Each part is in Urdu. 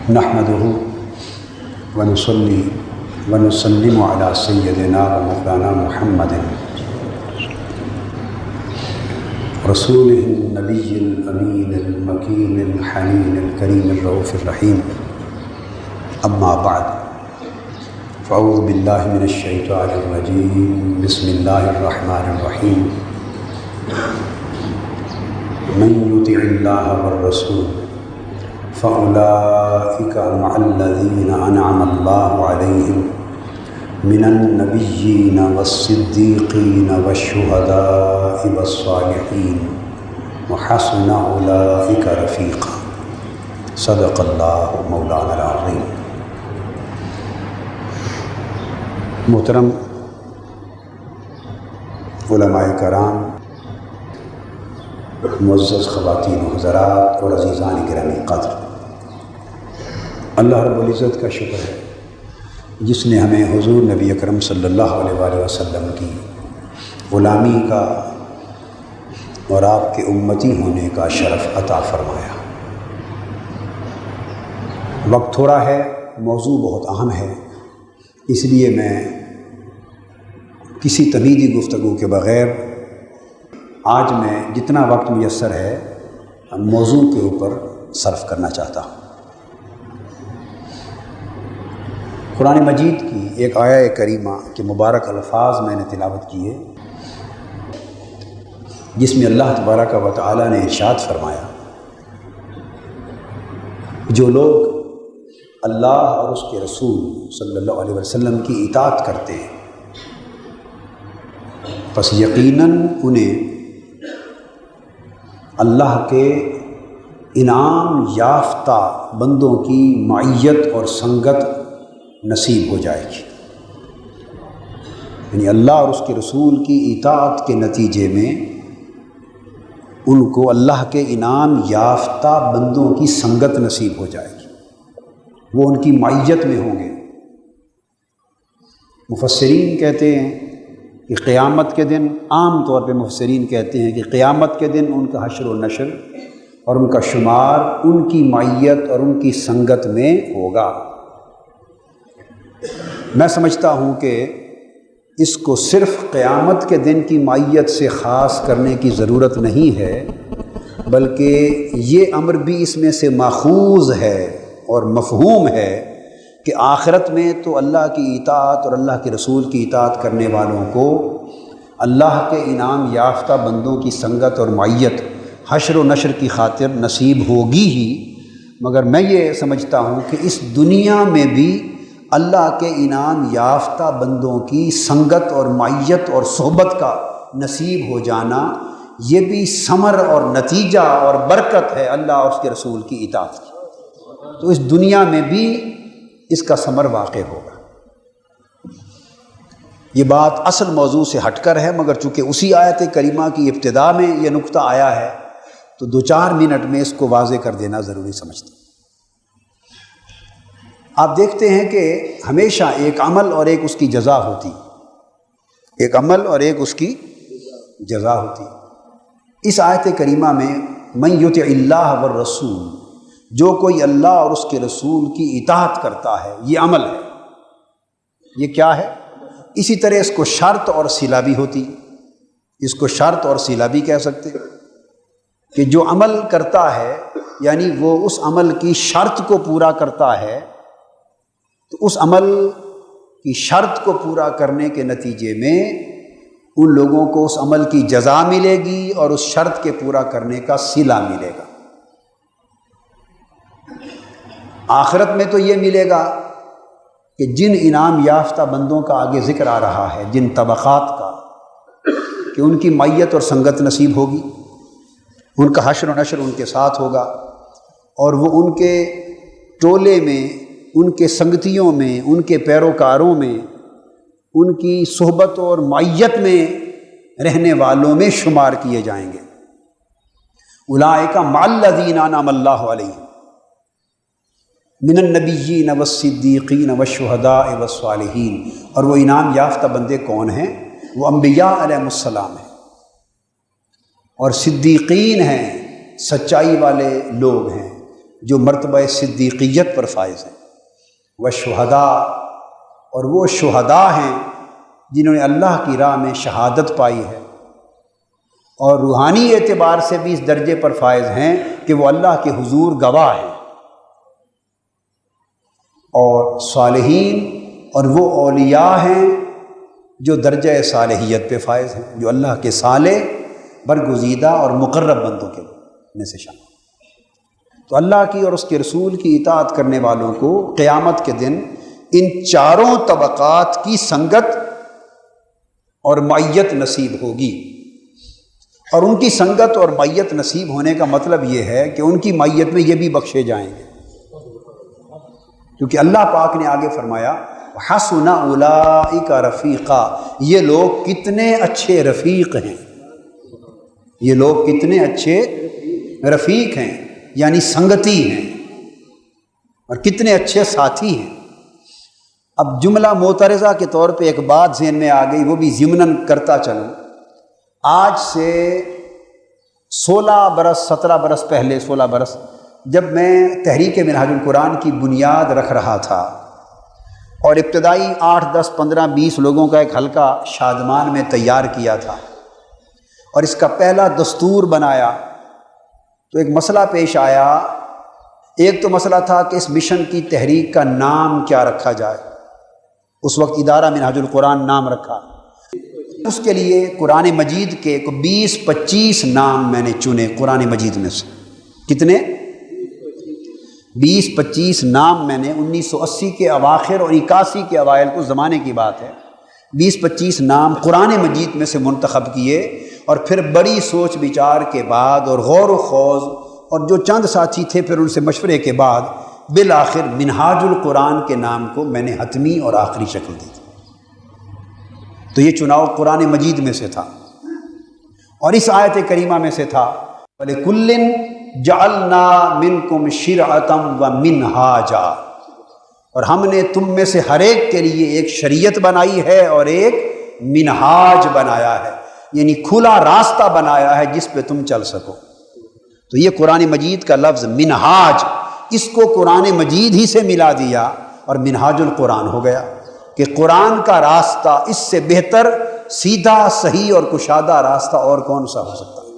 نحمده ونصلي ونسلم على سيدنا ومولانا محمد رسوله النبي الأمين المكين الحنين الكريم الرؤوف الرحيم. أما بعد، فأعوذ بالله من الشيطان الرجيم. بسم الله الرحمن الرحيم. من يطع الله والرسول فأولئك مع الذين أنعم الله عليهم من النبيين والصديقين والشهداء والصالحين وحسن أولئك رفيقا. صدق الله مولانا العظيم. محترم علماء کرام، معزز خواتین و حضرات اور عزیزان گرامی قدر، اللہ رب العزت کا شکر ہے جس نے ہمیں حضور نبی اکرم صلی اللہ علیہ وآلہ وسلم کی غلامی کا اور آپ کے امتی ہونے کا شرف عطا فرمایا۔ وقت تھوڑا ہے، موضوع بہت اہم ہے، اس لیے میں کسی تمہیدی گفتگو کے بغیر آج میں جتنا وقت میسر ہے موضوع کے اوپر صرف کرنا چاہتا ہوں۔ قرآن مجید کی ایک آیہ کریمہ کے مبارک الفاظ میں نے تلاوت کیے، جس میں اللہ تبارک و تعالی نے ارشاد فرمایا، جو لوگ اللہ اور اس کے رسول صلی اللہ علیہ وسلم کی اطاعت کرتے ہیں پس یقیناً انہیں اللہ کے انعام یافتہ بندوں کی معیت اور سنگت نصیب ہو جائے گی۔ یعنی اللہ اور اس کے رسول کی اطاعت کے نتیجے میں ان کو اللہ کے انعام یافتہ بندوں کی سنگت نصیب ہو جائے گی، وہ ان کی معیت میں ہوں گے۔ مفسرین کہتے ہیں کہ قیامت کے دن، عام طور پہ مفسرین کہتے ہیں کہ قیامت کے دن ان کا حشر و نشر اور ان کا شمار ان کی معیت اور ان کی سنگت میں ہوگا۔ میں سمجھتا ہوں کہ اس کو صرف قیامت کے دن کی معیت سے خاص کرنے کی ضرورت نہیں ہے، بلکہ یہ امر بھی اس میں سے ماخوذ ہے اور مفہوم ہے کہ آخرت میں تو اللہ کی اطاعت اور اللہ کے رسول کی اطاعت کرنے والوں کو اللہ کے انعام یافتہ بندوں کی سنگت اور معیت حشر و نشر کی خاطر نصیب ہوگی ہی، مگر میں یہ سمجھتا ہوں کہ اس دنیا میں بھی اللہ کے انعام یافتہ بندوں کی سنگت اور معیت اور صحبت کا نصیب ہو جانا، یہ بھی ثمر اور نتیجہ اور برکت ہے اللہ اور اس کے رسول کی اطاعت کی۔ تو اس دنیا میں بھی اس کا ثمر واقع ہوگا۔ یہ بات اصل موضوع سے ہٹ کر ہے، مگر چونکہ اسی آیت کریمہ کی ابتدا میں یہ نقطہ آیا ہے تو 2-4 منٹ میں اس کو واضح کر دینا ضروری سمجھتا ہوں۔ آپ دیکھتے ہیں کہ ہمیشہ ایک عمل اور ایک اس کی جزا ہوتی، ایک عمل اور ایک اس کی جزا ہوتی۔ اس آیت کریمہ میں من یطع اللہ والرسول، جو کوئی اللہ اور اس کے رسول کی اطاعت کرتا ہے، یہ عمل ہے، یہ کیا ہے؟ اسی طرح اس کو شرط اور صلہ بھی ہوتی، اس کو شرط اور صلہ بھی کہہ سکتے کہ جو عمل کرتا ہے یعنی وہ اس عمل کی شرط کو پورا کرتا ہے، تو اس عمل کی شرط کو پورا کرنے کے نتیجے میں ان لوگوں کو اس عمل کی جزا ملے گی اور اس شرط کے پورا کرنے کا صلہ ملے گا۔ آخرت میں تو یہ ملے گا کہ جن انعام یافتہ بندوں کا آگے ذکر آ رہا ہے، جن طبقات کا، کہ ان کی معیت اور سنگت نصیب ہوگی، ان کا حشر و نشر ان کے ساتھ ہوگا، اور وہ ان کے ٹولے میں، ان کے سنگتیوں میں، ان کے پیروکاروں میں، ان کی صحبت اور معیت میں رہنے والوں میں شمار کیے جائیں گے۔ اولئک مع الذین انعم اللہ علیہم من النبیین والصدیقین والشہداء والصالحین۔ اور وہ انعام یافتہ بندے کون ہیں؟ وہ انبیاء علیہ السلام ہیں، اور صدیقین ہیں، سچائی والے لوگ ہیں، جو مرتبہ صدیقیت پر فائز ہیں، والشہداء، اور وہ شہداء ہیں جنہوں نے اللہ کی راہ میں شہادت پائی ہے، اور روحانی اعتبار سے بھی اس درجے پر فائز ہیں کہ وہ اللہ کے حضور گواہ ہیں، اور صالحین، اور وہ اولیاء ہیں جو درجہ صالحیت پہ فائز ہیں، جو اللہ کے صالح، برگزیدہ اور مقرب بندوں کے میں سے شامل۔ تو اللہ کی اور اس کے رسول کی اطاعت کرنے والوں کو قیامت کے دن ان چاروں طبقات کی سنگت اور معیت نصیب ہوگی، اور ان کی سنگت اور معیت نصیب ہونے کا مطلب یہ ہے کہ ان کی معیت میں یہ بھی بخشے جائیں گے، کیونکہ اللہ پاک نے آگے فرمایا حسن اولئک رفیقا، یہ لوگ کتنے اچھے رفیق ہیں، یہ لوگ کتنے اچھے رفیق ہیں، یعنی سنگتی ہیں، اور کتنے اچھے ساتھی ہیں۔ اب جملہ معترضہ کے طور پہ ایک بات ذہن میں آ گئی، وہ بھی ضمناً کرتا چلوں۔ آج سے 17 برس پہلے، 16 برس، جب میں تحریک منہاج القرآن کی بنیاد رکھ رہا تھا اور ابتدائی 8، 10، 15، 20 لوگوں کا ایک حلقہ شادمان میں تیار کیا تھا اور اس کا پہلا دستور بنایا، تو ایک مسئلہ پیش آیا۔ ایک تو مسئلہ تھا کہ اس مشن کی تحریک کا نام کیا رکھا جائے۔ اس وقت ادارہ منہاج القرآن نام رکھا، اس کے لیے قرآن مجید کے 20-25 نام میں نے چنے، قرآن مجید میں سے کتنے 20-25 نام میں نے 1980 کے اواخر اور 81 کے اوائل کو زمانے کی بات ہے، 20-25 نام قرآن مجید میں سے منتخب کیے، اور پھر بڑی سوچ بچار کے بعد اور غور و خوض اور جو چند ساتھی تھے پھر ان سے مشورے کے بعد بالآخر منہاج القرآن کے نام کو میں نے حتمی اور آخری شکل دی تھی۔ تو یہ چناؤ قرآن مجید میں سے تھا، اور اس آیت کریمہ میں سے تھا وَلِكُلٍّ جَعَلْنَا مِنْكُمْ شِرْعَةً وَمِنْهَاجًا، اور ہم نے تم میں سے ہر ایک کے لیے ایک شریعت بنائی ہے اور ایک منہاج بنایا ہے، یعنی کھلا راستہ بنایا ہے جس پہ تم چل سکو۔ تو یہ قرآن مجید کا لفظ منہاج، اس کو قرآن مجید ہی سے ملا دیا اور منہاج القرآن ہو گیا کہ قرآن کا راستہ اس سے بہتر سیدھا، صحیح اور کشادہ راستہ اور کون سا ہو سکتا ہے۔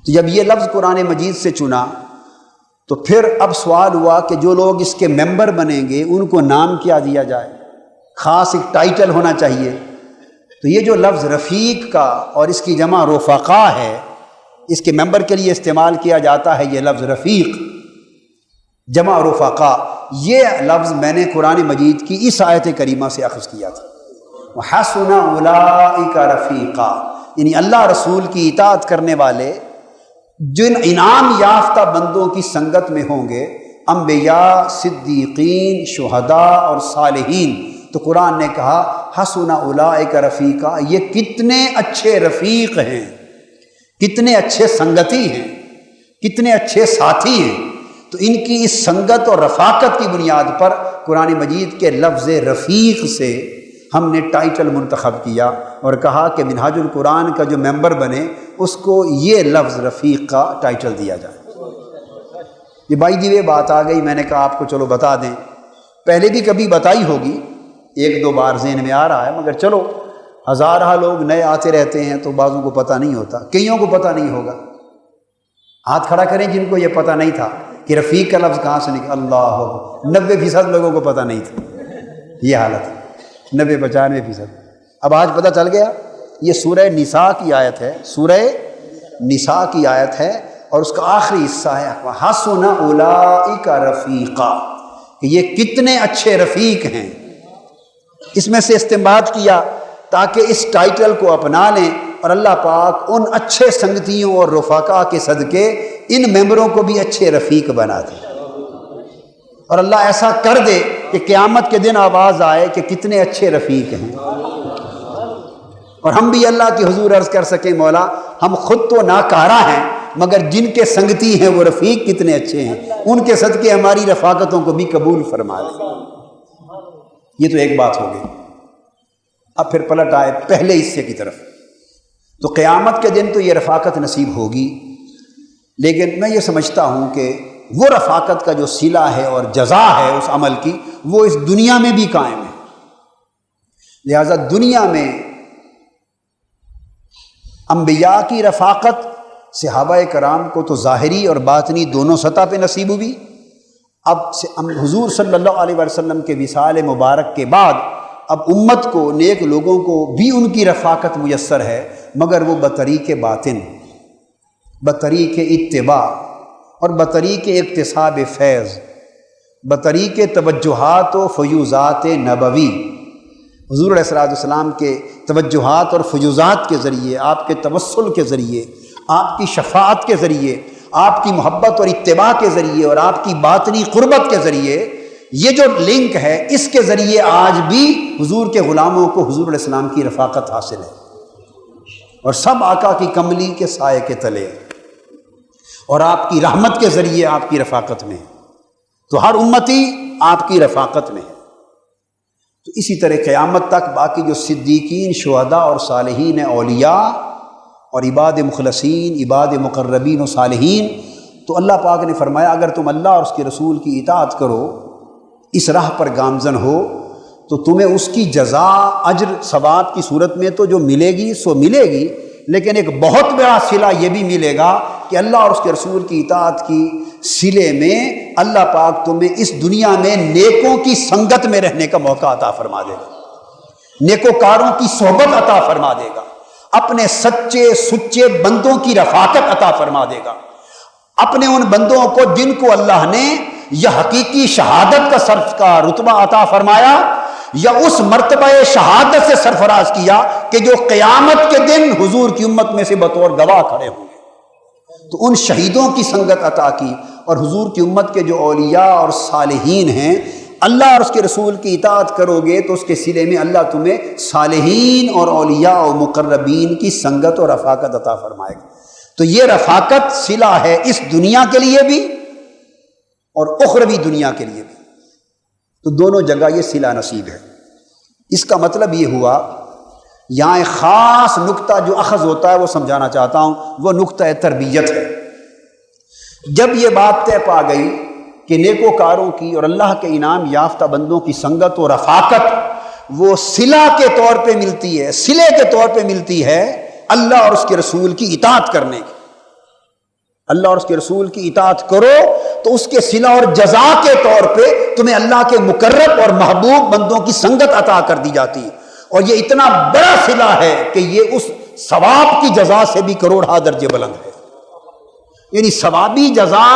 تو جب یہ لفظ قرآن مجید سے چنا تو پھر اب سوال ہوا کہ جو لوگ اس کے ممبر بنیں گے ان کو نام کیا دیا جائے، خاص ایک ٹائٹل ہونا چاہیے۔ تو یہ جو لفظ رفیق کا اور اس کی جمع رفقا ہے، اس کے ممبر کے لیے استعمال کیا جاتا ہے یہ لفظ رفیق جمع رفقا، یہ لفظ میں نے قرآن مجید کی اس آیت کریمہ سے اخذ کیا تھا، وَحَسُنَ أُولَئِكَ رَفِيقًا، یعنی اللہ رسول کی اطاعت کرنے والے جن انعام یافتہ بندوں کی سنگت میں ہوں گے، انبیاء، صدیقین، شہداء اور صالحین۔ تو قرآن نے کہا حسن اولئک رفیقا، یہ کتنے اچھے رفیق ہیں، کتنے اچھے سنگتی ہیں، کتنے اچھے ساتھی ہیں۔ تو ان کی اس سنگت اور رفاقت کی بنیاد پر قرآن مجید کے لفظ رفیق سے ہم نے ٹائٹل منتخب کیا اور کہا کہ منہاج القرآن کا جو ممبر بنے اس کو یہ لفظ رفیق کا ٹائٹل دیا جائے۔ یہ بائی دی وے بات آ گئی، میں نے کہا آپ کو چلو بتا دیں، پہلے بھی کبھی بتائی ہوگی، 1-2 بار ذہن میں آ رہا ہے، مگر چلو ہزارہ لوگ نئے آتے رہتے ہیں تو بعضوں کو پتہ نہیں ہوتا، کئیوں کو پتہ نہیں ہوگا۔ ہاتھ کھڑا کریں جن کو یہ پتہ نہیں تھا کہ رفیق کا لفظ کہاں سے نکلا۔ اللہ، 90% لوگوں کو پتہ نہیں تھا، یہ حالت ہے، 90-95%۔ اب آج پتہ چل گیا۔ یہ سورہ نساء کی آیت ہے، سورہ نساء کی آیت ہے، اور اس کا آخری حصہ ہے وَحَسُنَ أُولَئِكَ رَفِيقًا، کہ یہ کتنے اچھے رفیق ہیں۔ اس میں سے استنباط کیا تاکہ اس ٹائٹل کو اپنا لیں اور اللہ پاک ان اچھے سنگتیوں اور رفقا کے صدقے ان ممبروں کو بھی اچھے رفیق بنا دے، اور اللہ ایسا کر دے کہ قیامت کے دن آواز آئے کہ کتنے اچھے رفیق ہیں، اور ہم بھی اللہ کی حضور عرض کر سکیں مولا ہم خود تو ناکارہ ہیں مگر جن کے سنگتی ہیں وہ رفیق کتنے اچھے ہیں، ان کے صدقے ہماری رفاقتوں کو بھی قبول فرما لیں۔ یہ تو ایک بات ہو گئی۔ اب پھر پلٹ آئے پہلے حصے کی طرف۔ تو قیامت کے دن تو یہ رفاقت نصیب ہوگی، لیکن میں یہ سمجھتا ہوں کہ وہ رفاقت کا جو صلہ ہے اور جزا ہے اس عمل کی، وہ اس دنیا میں بھی قائم ہے۔ لہذا دنیا میں انبیاء کی رفاقت صحابہ کرام کو تو ظاہری اور باطنی دونوں سطح پہ نصیب ہوئی۔ اب حضور صلی اللہ علیہ وسلم کے وصال مبارک کے بعد اب امت کو، نیک لوگوں کو بھی ان کی رفاقت میسر ہے، مگر وہ بطریق باطن، بطریق اتباع اور بطریق اکتساب فیض، بطریق توجہات و فیوزات نبوی۔ حضور علیہ الصلوۃ والسلام کے توجہات اور فیوزات کے ذریعے، آپ کے توسل کے ذریعے، آپ کی شفاعت کے ذریعے، آپ کی محبت اور اتباع کے ذریعے اور آپ کی باطنی قربت کے ذریعے، یہ جو لنک ہے، اس کے ذریعے آج بھی حضور کے غلاموں کو حضور علیہ السلام کی رفاقت حاصل ہے، اور سب آقا کی کملی کے سائے کے تلے، اور آپ کی رحمت کے ذریعے آپ کی رفاقت میں ہے، تو ہر امتی آپ کی رفاقت میں ہے۔ تو اسی طرح قیامت تک باقی جو صدیقین، شہداء اور صالحین اولیاء اور عباد مخلصین، عباد مقربین و صالحین، تو اللہ پاک نے فرمایا اگر تم اللہ اور اس کے رسول کی اطاعت کرو، اس راہ پر گامزن ہو، تو تمہیں اس کی جزا، اجر، ثواب کی صورت میں تو جو ملے گی سو ملے گی، لیکن ایک بہت بڑا صلہ یہ بھی ملے گا کہ اللہ اور اس کے رسول کی اطاعت کی صلے میں اللہ پاک تمہیں اس دنیا میں نیکوں کی سنگت میں رہنے کا موقع عطا فرما دے گا، نیکوکاروں کی صحبت عطا فرما دے گا، اپنے سچے سچے بندوں کی رفاقت عطا فرما دے گا، اپنے ان بندوں کو جن کو اللہ نے یا حقیقی شہادت کا صرف کا رتبہ عطا فرمایا یا اس مرتبہ شہادت سے سرفراز کیا کہ جو قیامت کے دن حضور کی امت میں سے بطور گواہ کھڑے ہوں گے، تو ان شہیدوں کی سنگت عطا کی، اور حضور کی امت کے جو اولیاء اور صالحین ہیں، اللہ اور اس کے رسول کی اطاعت کرو گے تو اس کے صلے میں اللہ تمہیں صالحین اور اولیاء اور مقربین کی سنگت اور رفاقت عطا فرمائے گا۔ تو یہ رفاقت صلہ ہے اس دنیا کے لیے بھی اور اخروی دنیا کے لیے بھی، تو دونوں جگہ یہ صلہ نصیب ہے۔ اس کا مطلب یہ ہوا، یہاں ایک خاص نقطہ جو اخذ ہوتا ہے وہ سمجھانا چاہتا ہوں، وہ نقطہ تربیت ہے۔ جب یہ بات طے پا گئی کہ نیکوکاروں کی اور اللہ کے انعام یافتہ بندوں کی سنگت و رفاقت وہ صلہ کے طور پہ ملتی ہے، صلے کے طور پہ ملتی ہے اللہ اور اس کے رسول کی اطاعت کرنے کی، اللہ اور اس کے رسول کی اطاعت کرو تو اس کے صلہ اور جزا کے طور پہ تمہیں اللہ کے مقرب اور محبوب بندوں کی سنگت عطا کر دی جاتی ہے، اور یہ اتنا بڑا صلہ ہے کہ یہ اس ثواب کی جزا سے بھی کروڑہ درجے بلند ہے۔ یعنی ثوابی جزا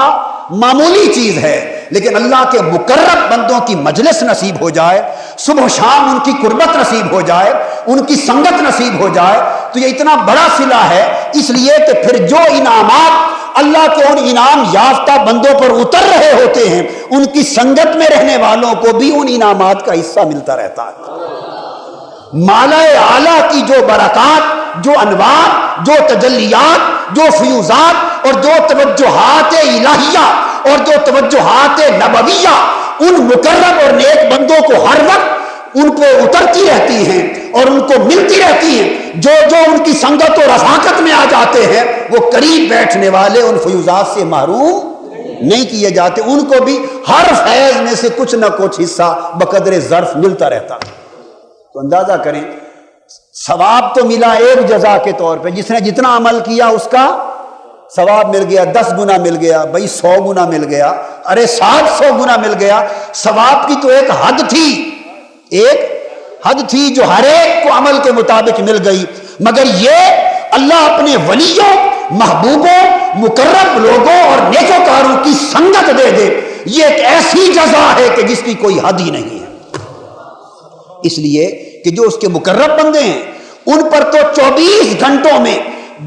معمولی چیز ہے، لیکن اللہ کے مقرب بندوں کی مجلس نصیب ہو جائے، صبح و شام ان کی قربت نصیب ہو جائے، ان کی سنگت نصیب ہو جائے، تو یہ اتنا بڑا صلہ ہے، اس لیے کہ پھر جو انعامات اللہ کے ان انعام یافتہ بندوں پر اتر رہے ہوتے ہیں، ان کی سنگت میں رہنے والوں کو بھی ان انعامات کا حصہ ملتا رہتا ہے۔ مالا اعلیٰ کی جو برکات، جو انوار، جو تجلیات، جو فیوزات اور جو توجہات الہیہ اور جو توجہات نبویہ ان مقرب اور نیک بندوں کو ہر وقت ان پہ اترتی رہتی ہیں اور ان کو ملتی رہتی ہیں، جو ان کی سنگت و رفاقت میں آ جاتے ہیں وہ قریب بیٹھنے والے ان فیوزات سے محروم نہیں کیے جاتے، ان کو بھی ہر فیض میں سے کچھ نہ کچھ حصہ بقدر ظرف ملتا رہتا۔ تو اندازہ کریں، ثواب تو ملا ایک جزا کے طور پہ، جس نے جتنا عمل کیا اس کا ثواب مل گیا، 10 گنا مل گیا، بھائی 100 گنا مل گیا، ارے 700 گنا مل گیا۔ ثواب کی تو ایک حد تھی، ایک حد تھی جو ہر ایک کو عمل کے مطابق مل گئی، مگر یہ اللہ اپنے ولیوں، محبوبوں، مقرب لوگوں اور نیکوکاروں کی سنگت دے دے، یہ ایک ایسی جزا ہے کہ جس کی کوئی حد ہی نہیں ہے۔ اس لیے کہ جو اس کے مقرب بندے ہیں ان پر تو 24 گھنٹوں میں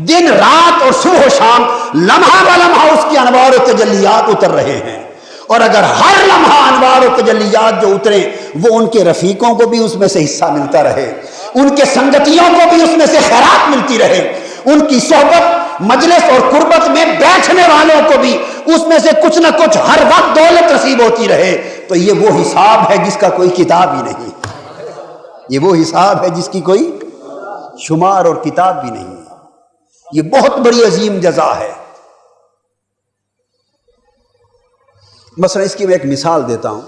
دن رات اور صبح و شام لمحہ بہ لمحہ اس کی انوار و تجلیات اتر رہے ہیں، اور اگر ہر لمحہ انوار و تجلیات جو اتریں وہ ان کے رفیقوں کو بھی اس میں سے حصہ ملتا رہے، ان کے سنگتیوں کو بھی اس میں سے خیرات ملتی رہے، ان کی صحبت، مجلس اور قربت میں بیٹھنے والوں کو بھی اس میں سے کچھ نہ کچھ ہر وقت دولت نصیب ہوتی رہے، تو یہ وہ حساب ہے جس کا کوئی کتاب ہی نہیں، یہ وہ حساب ہے جس کی کوئی شمار اور کتاب بھی نہیں ہے۔ یہ بہت بڑی عظیم جزا ہے۔ مثلا اس کی میں ایک مثال دیتا ہوں.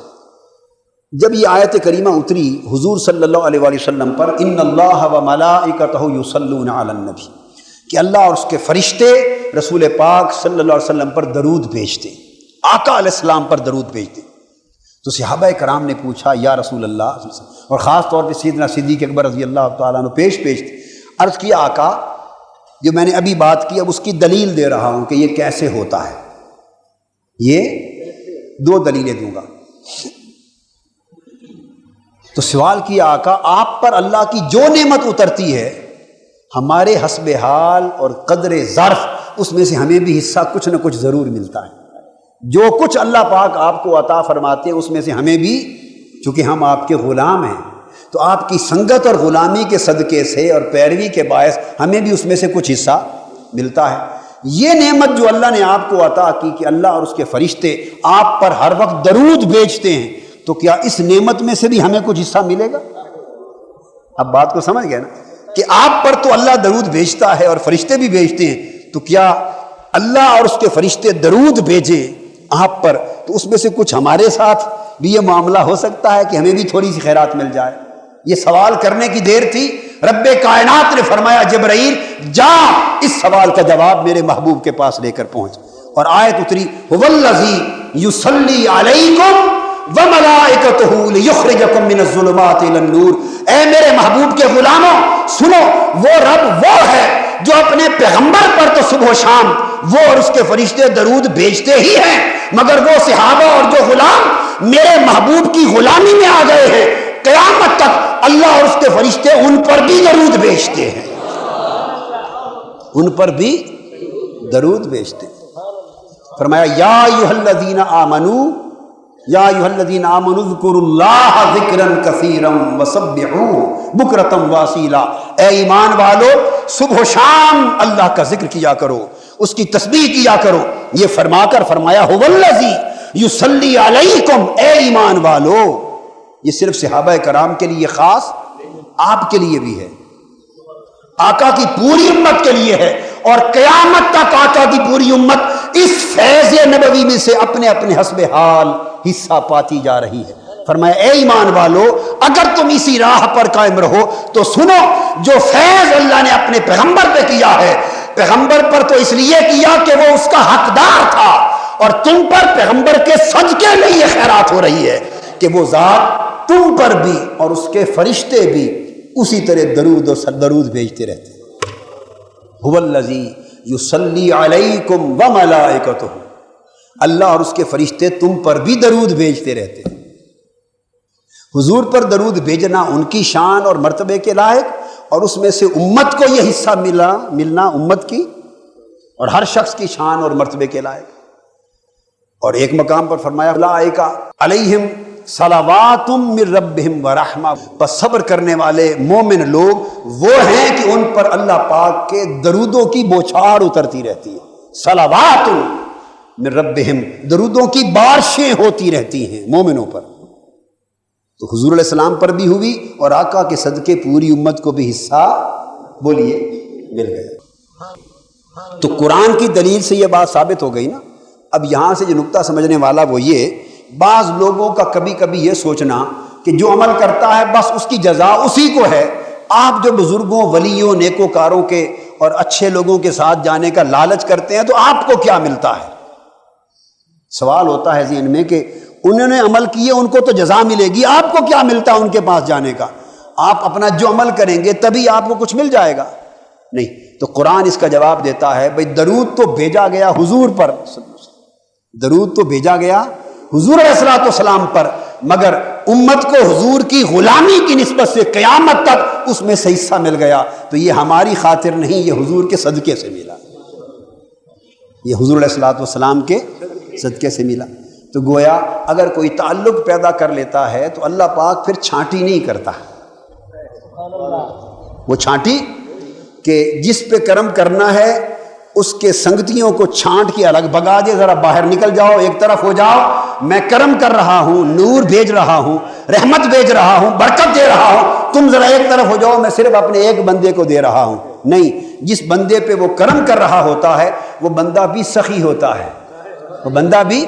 جب یہ آیت کریمہ اتری حضور صلی اللہ علیہ وآلہ وسلم پر، ان اللہ و ملائکتہ یصلون علی النبی، کہ اللہ اور اس کے فرشتے رسول پاک صلی اللہ علیہ وسلم پر درود بھیجتے، آقا علیہ السلام پر درود بھیجتے. تو صحابہ کرام نے پوچھا یا رسول اللہ، اور خاص طور پہ سیدنا صدیق اکبر رضی اللہ تعالیٰ عنہ پیش تھے، عرض کیا آقا جو میں نے ابھی بات کی اب اس کی دلیل دے رہا ہوں کہ یہ کیسے ہوتا ہے. یہ 2 دلیلیں دوں گا. تو سوال کیا آقا آپ پر اللہ کی جو نعمت اترتی ہے ہمارے حسب حال اور قدر ظرف اس میں سے ہمیں بھی حصہ کچھ نہ کچھ ضرور ملتا ہے. جو کچھ اللہ پاک آپ کو عطا فرماتے ہیں اس میں سے ہمیں بھی، چونکہ ہم آپ کے غلام ہیں تو آپ کی سنگت اور غلامی کے صدقے سے اور پیروی کے باعث ہمیں بھی اس میں سے کچھ حصہ ملتا ہے. یہ نعمت جو اللہ نے آپ کو عطا کی کہ اللہ اور اس کے فرشتے آپ پر ہر وقت درود بھیجتے ہیں، تو کیا اس نعمت میں سے بھی ہمیں کچھ حصہ ملے گا؟ اب بات کو سمجھ گئے نا کہ آپ پر تو اللہ درود بھیجتا ہے اور فرشتے بھی بھیجتے ہیں، تو کیا اللہ اور اس کے فرشتے درود بھیجیں آپ پر تو اس میں سے کچھ ہمارے ساتھ بھی یہ معاملہ ہو سکتا ہے کہ ہمیں بھی تھوڑی سی خیرات مل جائے؟ یہ سوال کرنے کی دیر تھی، رب کائنات نے فرمایا جبرائیل جا اس سوال کا جواب میرے محبوب کے پاس لے کر پہنچ. اور آیت اتری هو الذی یصلی علیکم وملائکتہ لیخرجکم من الظلمات الی النور. اے میرے محبوب کے غلاموں سنو، وہ رب وہ ہے جو اپنے پیغمبر پر تو صبح و شام وہ اور اس کے فرشتے درود بھیجتے ہی ہیں، مگر وہ صحابہ اور جو غلام میرے محبوب کی غلامی میں آ گئے ہیں قیامت تک اللہ اور اس کے فرشتے ان پر بھی درود بھیجتے ہیں، ان پر بھی درود بھیجتے ہیں. فرمایا یا ایھا الذین آمنوا، یا ایھا الذین آمنوا اذکروا اللہ ذکرا کثیرا وسبحوہ بکرۃ واصیلا. اے ایمان والو صبح و شام اللہ کا ذکر کیا کرو، اس کی تسبیح کیا کرو. یہ فرما کر فرمایا هو الذی یصلی علیکم. اے ایمان والو، یہ صرف صحابہ کرام کے لیے خاص، آپ کے لیے بھی ہے، آقا کی پوری امت کے لیے ہے، اور قیامت تک آقا کی پوری امت اس فیض نبوی میں سے اپنے اپنے حسب حال حصہ پاتی جا رہی ہے. فرمایا اے ایمان والو اگر تم اسی راہ پر قائم رہو تو سنو، جو فیض اللہ نے اپنے پیغمبر پہ کیا ہے، پیغمبر پر تو اس لیے کیا کہ وہ اس کا حقدار تھا، اور تم پر پیغمبر کے صدقے میں یہ خیرات ہو رہی ہے کہ وہ ذات تم پر بھی اور اس کے فرشتے بھی اسی طرح درود اور درود بھیجتے رہتے ہیں. هو الذی یصلی علیکم وملائکتہ. اللہ اور اس کے فرشتے تم پر بھی درود بھیجتے رہتے ہیں. حضور پر درود بھیجنا ان کی شان اور مرتبے کے لائق، اور اس میں سے امت کو یہ حصہ ملنا امت کی اور ہر شخص کی شان اور مرتبے کے لائق. اور ایک مقام پر فرمایا اولئک علیہم صلوات من ربہم ورحمہ. بس صبر کرنے والے مومن لوگ وہ ہیں کہ ان پر اللہ پاک کے درودوں کی بوچھار اترتی رہتی ہے. صلوات من ربہم، درودوں کی بارشیں ہوتی رہتی ہیں مومنوں پر. تو حضور علیہ السلام پر بھی ہوئی اور آقا کے صدقے پوری امت کو بھی حصہ بولیے مل گیا. تو قرآن کی دلیل سے یہ بات ثابت ہو گئی نا. اب یہاں سے جو نقطہ سمجھنے والا وہ یہ، بعض لوگوں کا کبھی کبھی یہ سوچنا کہ جو عمل کرتا ہے بس اس کی جزا اسی کو ہے. آپ جو بزرگوں ولیوں نیکوکاروں کے اور اچھے لوگوں کے ساتھ جانے کا لالچ کرتے ہیں تو آپ کو کیا ملتا ہے؟ سوال ہوتا ہے ذہن میں کہ انہوں نے عمل کیے ان کو تو جزا ملے گی، آپ کو کیا ملتا ہے ان کے پاس جانے کا؟ آپ اپنا جو عمل کریں گے تبھی آپ کو کچھ مل جائے گا؟ نہیں. تو قرآن اس کا جواب دیتا ہے بھئی درود تو بھیجا گیا حضور پر، درود تو بھیجا گیا حضور علیہ الصلوۃ والسلام پر، مگر امت کو حضور کی غلامی کی نسبت سے قیامت تک اس میں سے حصہ مل گیا. تو یہ ہماری خاطر نہیں، یہ حضور کے صدقے سے ملا، یہ حضور علیہ الصلوۃ والسلام کے صدقے سے ملا. تو گویا اگر کوئی تعلق پیدا کر لیتا ہے تو اللہ پاک پھر چھانٹی نہیں کرتا. وہ چھانٹی کہ جس پہ کرم کرنا ہے اس کے سنگتیوں کو چھانٹ کے الگ بھگا دے، ذرا باہر نکل جاؤ، ایک طرف ہو جاؤ، میں کرم کر رہا ہوں، نور بھیج رہا ہوں، رحمت بھیج رہا ہوں، برکت دے رہا ہوں، تم ذرا ایک طرف ہو جاؤ، میں صرف اپنے ایک بندے کو دے رہا ہوں. نہیں، جس بندے پہ وہ کرم کر رہا ہوتا ہے وہ بندہ بھی سخی ہوتا ہے، وہ بندہ بھی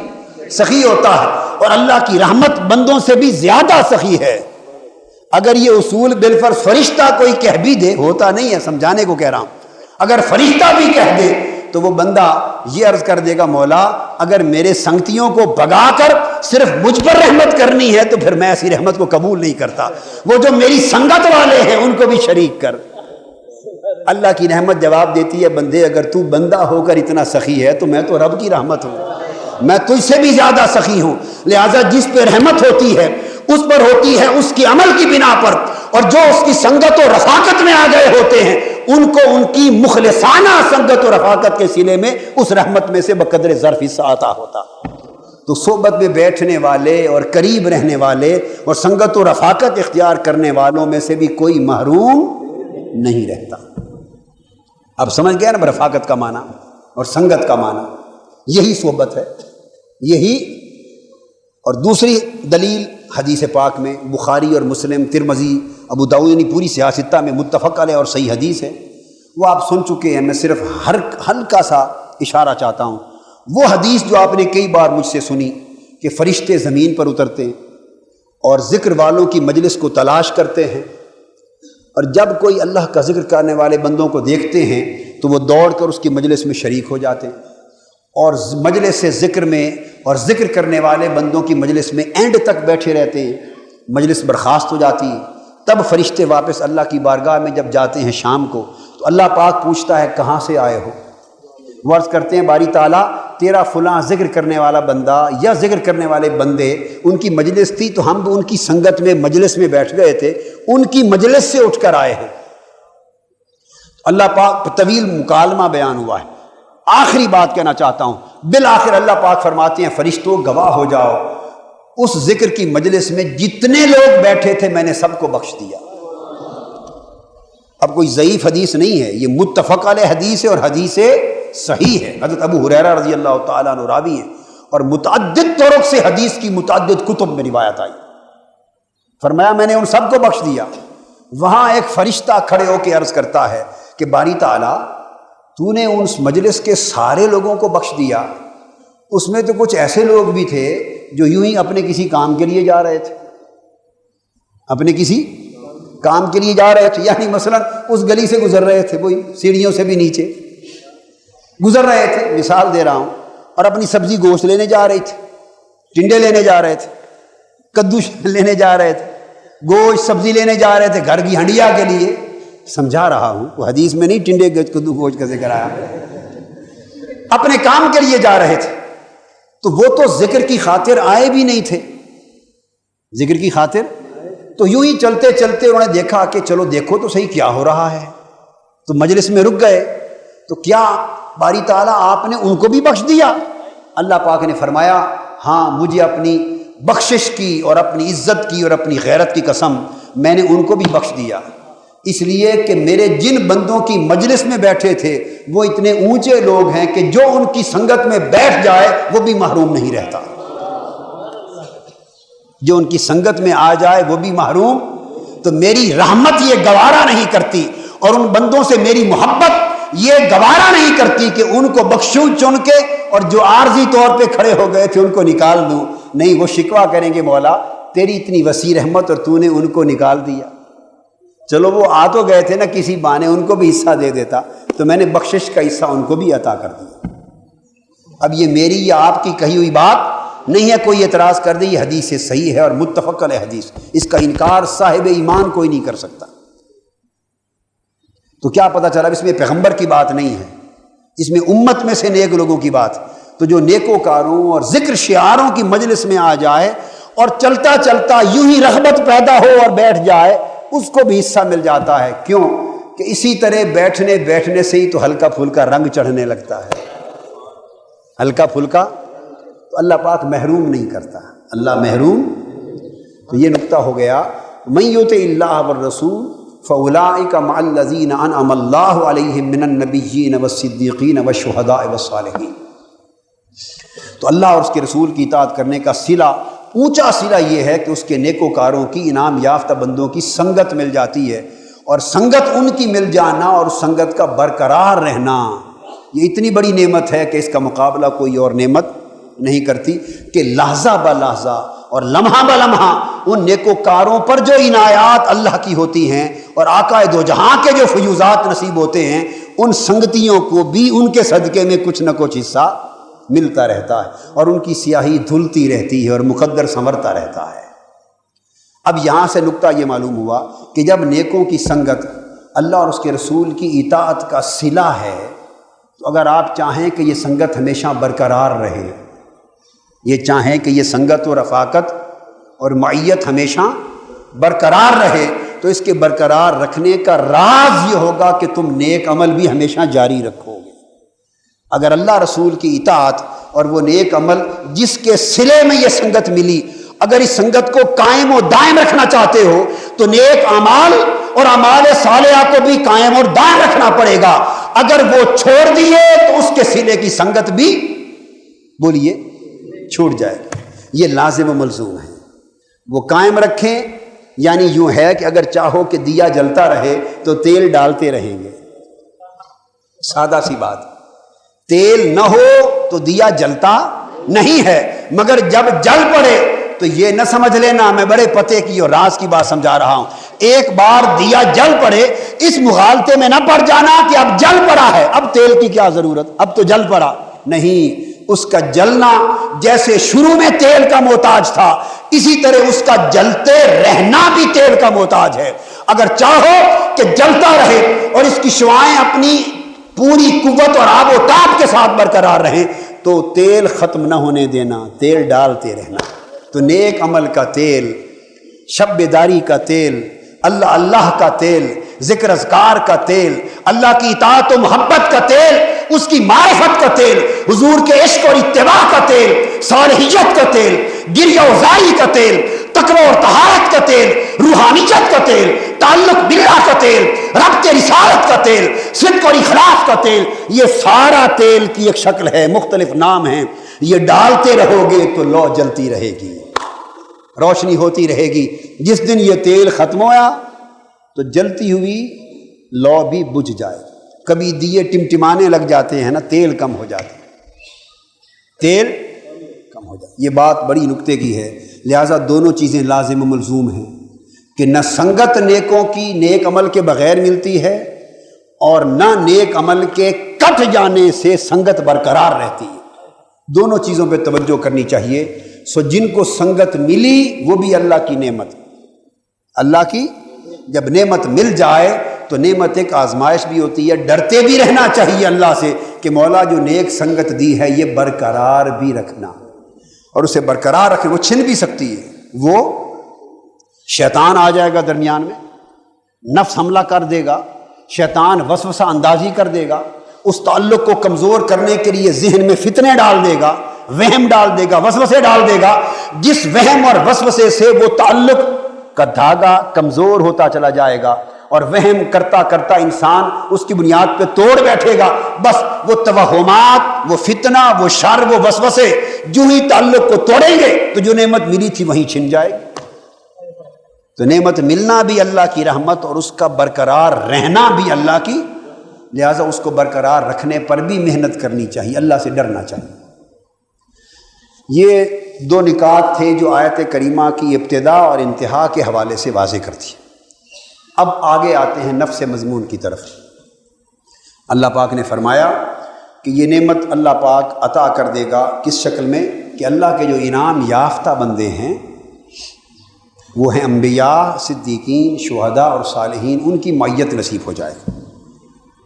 سخی ہوتا ہے، اور اللہ کی رحمت بندوں سے بھی زیادہ سخی ہے۔ اگر یہ اصول بالفرض فرشتہ کوئی کہہ بھی دے، ہوتا نہیں ہے، سمجھانے کو کہہ رہا ہوں، اگر فرشتہ بھی کہہ دے تو وہ بندہ یہ عرض کر دے گا مولا اگر میرے سنگتیوں کو بھگا کر صرف مجھ پر رحمت کرنی ہے تو پھر میں ایسی رحمت کو قبول نہیں کرتا، وہ جو میری سنگت والے ہیں ان کو بھی شریک کر۔ اللہ کی رحمت جواب دیتی ہے بندے اگر تو بندہ ہو کر اتنا سخی ہے تو میں تو رب کی رحمت ہوں، میں تجھ سے بھی زیادہ سخی ہوں، لہٰذا جس پہ رحمت ہوتی ہے اس پر ہوتی ہے اس کی عمل کی بنا پر، اور جو اس کی سنگت و رفاقت میں آ گئے ہوتے ہیں ان کو ان کی مخلصانہ سنگت و رفاقت کے سلے میں اس رحمت میں سے بقدر ظرف حصہ عطا ہوتا۔ تو صحبت میں بیٹھنے والے اور قریب رہنے والے اور سنگت و رفاقت اختیار کرنے والوں میں سے بھی کوئی محروم نہیں رہتا۔ اب سمجھ گیا نا رفاقت کا معنی اور سنگت کا معنی، یہی صحبت ہے، یہی۔ اور دوسری دلیل حدیث پاک میں بخاری اور مسلم، ترمذی، ابو داؤد یعنی پوری سیاستہ میں متفق علیہ اور صحیح حدیث ہے، وہ آپ سن چکے ہیں، میں صرف ہلکا سا اشارہ چاہتا ہوں۔ وہ حدیث جو آپ نے کئی بار مجھ سے سنی کہ فرشتے زمین پر اترتے ہیں اور ذکر والوں کی مجلس کو تلاش کرتے ہیں، اور جب کوئی اللہ کا ذکر کرنے والے بندوں کو دیکھتے ہیں تو وہ دوڑ کر اس کی مجلس میں شریک ہو جاتے ہیں، اور مجلس ذکر میں اور ذکر کرنے والے بندوں کی مجلس میں اینڈ تک بیٹھے رہتے ہیں، مجلس برخاست ہو جاتی ہے۔ تب فرشتے واپس اللہ کی بارگاہ میں جب جاتے ہیں شام کو تو اللہ پاک پوچھتا ہے کہاں سے آئے ہو؟ وہ عرض کرتے ہیں باری تعالیٰ تیرا فلاں ذکر کرنے والا بندہ یا ذکر کرنے والے بندے ان کی مجلس تھی تو ہم ان کی سنگت میں مجلس میں بیٹھ گئے تھے، ان کی مجلس سے اٹھ کر آئے ہیں۔ اللہ پاک طویل مکالمہ بیان ہوا ہے۔ آخری بات کہنا چاہتا ہوں، بالآخر اللہ پاک فرماتے ہیں فرشتوں گواہ ہو جاؤ، اس ذکر کی مجلس میں جتنے لوگ بیٹھے تھے میں نے سب کو بخش دیا۔ اب کوئی ضعیف حدیث نہیں ہے، یہ متفق علیہ حدیث ہے اور حدیث صحیح ہے۔ حضرت ابو ہریرہ رضی اللہ تعالیٰ عنہ راوی ہیں، اور متعدد طرق سے حدیث کی متعدد کتب میں روایت آئی۔ فرمایا میں نے ان سب کو بخش دیا۔ وہاں ایک فرشتہ کھڑے ہو کے عرض کرتا ہے کہ باری تعالیٰ تو نے اس مجلس کے سارے لوگوں کو بخش دیا، اس میں تو کچھ ایسے لوگ بھی تھے جو یوں ہی اپنے کسی کام کے لیے جا رہے تھے، اپنے کسی کام کے لیے جا رہے تھے، یعنی مثلا اس گلی سے گزر رہے تھے، وہی سیڑھیوں سے بھی نیچے گزر رہے تھے، مثال دے رہا ہوں، اور اپنی سبزی گوشت لینے جا رہی تھی، ٹنڈے لینے جا رہے تھے، کدو لینے جا رہے تھے، گوشت سبزی لینے جا رہے تھے گھر کی ہنڈیا کے لیے۔ سمجھا رہا ہوں، وہ حدیث میں نہیں ٹنڈے کدو گوشت کا ذکر آیا، اپنے کام کے لیے جا رہے تھے، تو وہ تو ذکر کی خاطر آئے بھی نہیں تھے، ذکر کی خاطر تو یوں ہی چلتے چلتے انہوں نے دیکھا کہ چلو دیکھو تو صحیح کیا ہو رہا ہے، تو مجلس میں رک گئے۔ تو کیا باری تعالیٰ آپ نے ان کو بھی بخش دیا؟ اللہ پاک نے فرمایا ہاں، مجھے اپنی بخشش کی اور اپنی عزت کی اور اپنی غیرت کی قسم، میں نے ان کو بھی بخش دیا، اس لیے کہ میرے جن بندوں کی مجلس میں بیٹھے تھے وہ اتنے اونچے لوگ ہیں کہ جو ان کی سنگت میں بیٹھ جائے وہ بھی محروم نہیں رہتا، جو ان کی سنگت میں آ جائے وہ بھی محروم۔ تو میری رحمت یہ گوارا نہیں کرتی، اور ان بندوں سے میری محبت یہ گوارا نہیں کرتی کہ ان کو بخشوں چن کے اور جو عارضی طور پہ کھڑے ہو گئے تھے ان کو نکال دوں، نہیں، وہ شکوہ کریں گے مولا تیری اتنی وسیع رحمت اور تو نے ان کو نکال دیا، چلو وہ آ تو گئے تھے نا کسی بہانے، ان کو بھی حصہ دے دیتا، تو میں نے بخشش کا حصہ ان کو بھی عطا کر دیا۔ اب یہ میری یا آپ کی کہی ہوئی بات نہیں ہے، کوئی اعتراض کر دے، یہ حدیث صحیح ہے اور متفق علیہ حدیث، اس کا انکار صاحب ایمان کوئی نہیں کر سکتا۔ تو کیا پتہ چلا اس میں پیغمبر کی بات نہیں ہے، اس میں امت میں سے نیک لوگوں کی بات۔ تو جو نیکوکاروں اور ذکر شعاروں کی مجلس میں آ جائے اور چلتا چلتا یوں ہی رغبت پیدا ہو اور بیٹھ جائے، اس کو بھی حصہ مل جاتا ہے۔ کیوں کہ اسی طرح بیٹھنے سے ہی تو ہلکا پھلکا رنگ چڑھنے لگتا ہے، ہلکا پھلکا، تو اللہ پاک محروم نہیں کرتا، اللہ محروم۔ تو یہ نقطہ ہو گیا، من یطع اللہ والرسول فاولئک مع الذین انعم اللہ علیہم من النبیین والصدیقین والشہداء والصالحین۔ تو اللہ اور اس کے رسول کی اطاعت کرنے کا صلہ، اونچا صلہ یہ ہے کہ اس کے نیکوکاروں کی، انعام یافتہ بندوں کی سنگت مل جاتی ہے، اور سنگت ان کی مل جانا اور سنگت کا برقرار رہنا یہ اتنی بڑی نعمت ہے کہ اس کا مقابلہ کوئی اور نعمت نہیں کرتی کہ لحظہ بہ لحظہ اور لمحہ بہ لمحہ ان نیکوکاروں پر جو عنایات اللہ کی ہوتی ہیں اور آقا دو جہاں کے جو فیوزات نصیب ہوتے ہیں، ان سنگتیوں کو بھی ان کے صدقے میں کچھ نہ کچھ حصہ ملتا رہتا ہے اور ان کی سیاہی دھلتی رہتی ہے اور مقدر سنورتا رہتا ہے۔ اب یہاں سے نقطہ یہ معلوم ہوا کہ جب نیکوں کی سنگت اللہ اور اس کے رسول کی اطاعت کا صلہ ہے، تو اگر آپ چاہیں کہ یہ سنگت ہمیشہ برقرار رہے، یہ چاہیں کہ یہ سنگت و رفاقت اور معیت ہمیشہ برقرار رہے، تو اس کے برقرار رکھنے کا راز یہ ہوگا کہ تم نیک عمل بھی ہمیشہ جاری رکھو گے۔ اگر اللہ رسول کی اطاعت اور وہ نیک عمل جس کے صلے میں یہ سنگت ملی، اگر اس سنگت کو قائم و دائم رکھنا چاہتے ہو تو نیک اعمال اور اعمال صالحہ کو بھی قائم اور دائم رکھنا پڑے گا۔ اگر وہ چھوڑ دیے تو اس کے صلے کی سنگت بھی بولیے چھوٹ جائے گی۔ یہ لازم و ملزوم ہے، وہ قائم رکھیں، یعنی یوں ہے کہ اگر چاہو کہ دیا جلتا رہے تو تیل ڈالتے رہیں گے، سادہ سی بات، تیل نہ ہو تو دیا جلتا نہیں ہے، مگر جب جل پڑے تو یہ نہ سمجھ لینا میں بڑے پتے کی اور راز کی بات سمجھا رہا ہوں، ایک بار دیا جل پڑے اس مغالطے میں نہ پڑ جانا کہ اب جل پڑا ہے، اب تیل کی کیا ضرورت، اب تو جل پڑا، نہیں، اس کا جلنا جیسے شروع میں تیل کا محتاج تھا، اسی طرح اس کا جلتے رہنا بھی تیل کا محتاج ہے۔ اگر چاہو کہ جلتا رہے اور اس کی شعاعیں اپنی پوری قوت اور آب و تاب کے ساتھ برقرار رہیں تو تیل ختم نہ ہونے دینا، تیل ڈالتے رہنا۔ تو نیک عمل کا تیل، شب بیداری کا تیل، اللہ اللہ کا تیل، ذکر اذکار کا تیل، اللہ کی اطاعت و محبت کا تیل، اس کی معرفت کا تیل، حضور کے عشق اور اتباع کا تیل، صالحیت کا تیل، گریہ و زاری کا تیل، تقوی اور طہارت کا تیل، روحانیت کا تیل، تعلق باللہ کا تیل، ربط رسالت کا تیل، صدق اور اخلاص کا تیل، یہ سارا تیل کی ایک شکل ہے، مختلف نام ہیں، یہ ڈالتے رہو گے تو لو جلتی رہے گی، روشنی ہوتی رہے گی۔ جس دن یہ تیل ختم ہوا تو جلتی ہوئی لو بھی بجھ جائے گی۔ کبھی دیے ٹمٹمانے لگ جاتے ہیں نا، تیل کم ہو جاتا ہے، تیل کم ہو جاتا ہے۔ یہ بات بڑی نکتے کی ہے، لہٰذا دونوں چیزیں لازم و ملزوم ہیں کہ نہ سنگت نیکوں کی نیک عمل کے بغیر ملتی ہے اور نہ نیک عمل کے کٹ جانے سے سنگت برقرار رہتی ہے۔ دونوں چیزوں پہ توجہ کرنی چاہیے۔ سو جن کو سنگت ملی وہ بھی اللہ کی نعمت، اللہ کی جب نعمت مل جائے تو نعمت ایک آزمائش بھی ہوتی ہے، ڈرتے بھی رہنا چاہیے اللہ سے کہ مولا جو نیک سنگت دی ہے یہ برقرار بھی رکھنا، اور اسے برقرار رکھے، وہ چھن بھی سکتی ہے، وہ شیطان آ جائے گا درمیان میں، نفس حملہ کر دے گا، شیطان وسوسہ اندازی کر دے گا، اس تعلق کو کمزور کرنے کے لیے ذہن میں فتنے ڈال دے گا، وہم ڈال دے گا، وسوسے ڈال دے گا، جس وہم اور وسوسے سے وہ تعلق کا دھاگا کمزور ہوتا چلا جائے گا اور وہم کرتا کرتا انسان اس کی بنیاد پہ توڑ بیٹھے گا، بس وہ توہمات، وہ فتنہ، وہ شر، وہ وسوسے جو ہی تعلق کو توڑیں گے تو جو نعمت ملی تھی وہیں چھن جائے گی۔ تو نعمت ملنا بھی اللہ کی رحمت اور اس کا برقرار رہنا بھی اللہ کی، لہٰذا اس کو برقرار رکھنے پر بھی محنت کرنی چاہیے، اللہ سے ڈرنا چاہیے۔ یہ دو نکات تھے جو آیت کریمہ کی ابتدا اور انتہا کے حوالے سے واضح کرتی ہے۔ اب آگے آتے ہیں نفس مضمون کی طرف۔ اللہ پاک نے فرمایا کہ یہ نعمت اللہ پاک عطا کر دے گا کس شکل میں کہ اللہ کے جو انعام یافتہ بندے ہیں وہ ہیں انبیاء، صدیقین، شہداء اور صالحین، ان کی معیت نصیب ہو جائے گی۔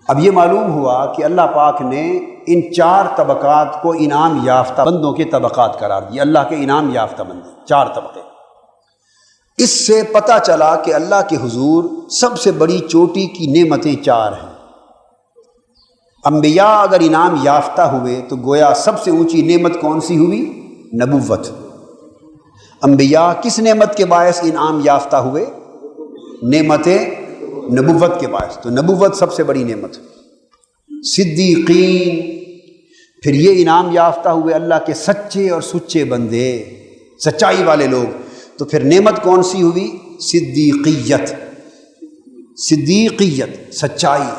اب یہ معلوم ہوا کہ اللہ پاک نے ان چار طبقات کو انعام یافتہ بندوں کے طبقات قرار دیے، اللہ کے انعام یافتہ بندے، چار طبقے۔ اس سے پتہ چلا کہ اللہ کے حضور سب سے بڑی چوٹی کی نعمتیں چار ہیں۔ انبیاء اگر انعام یافتہ ہوئے تو گویا سب سے اونچی نعمت کون سی ہوئی؟ نبوت۔ انبیاء کس نعمت کے باعث انعام یافتہ ہوئے؟ نعمت نبوت کے باعث، تو نبوت سب سے بڑی نعمت۔ صدیقین، پھر یہ انعام یافتہ ہوئے اللہ کے سچے اور سچے بندے، سچائی والے لوگ، تو پھر نعمت کون سی ہوئی؟ صدیقیت۔ صدیقیت سچائی،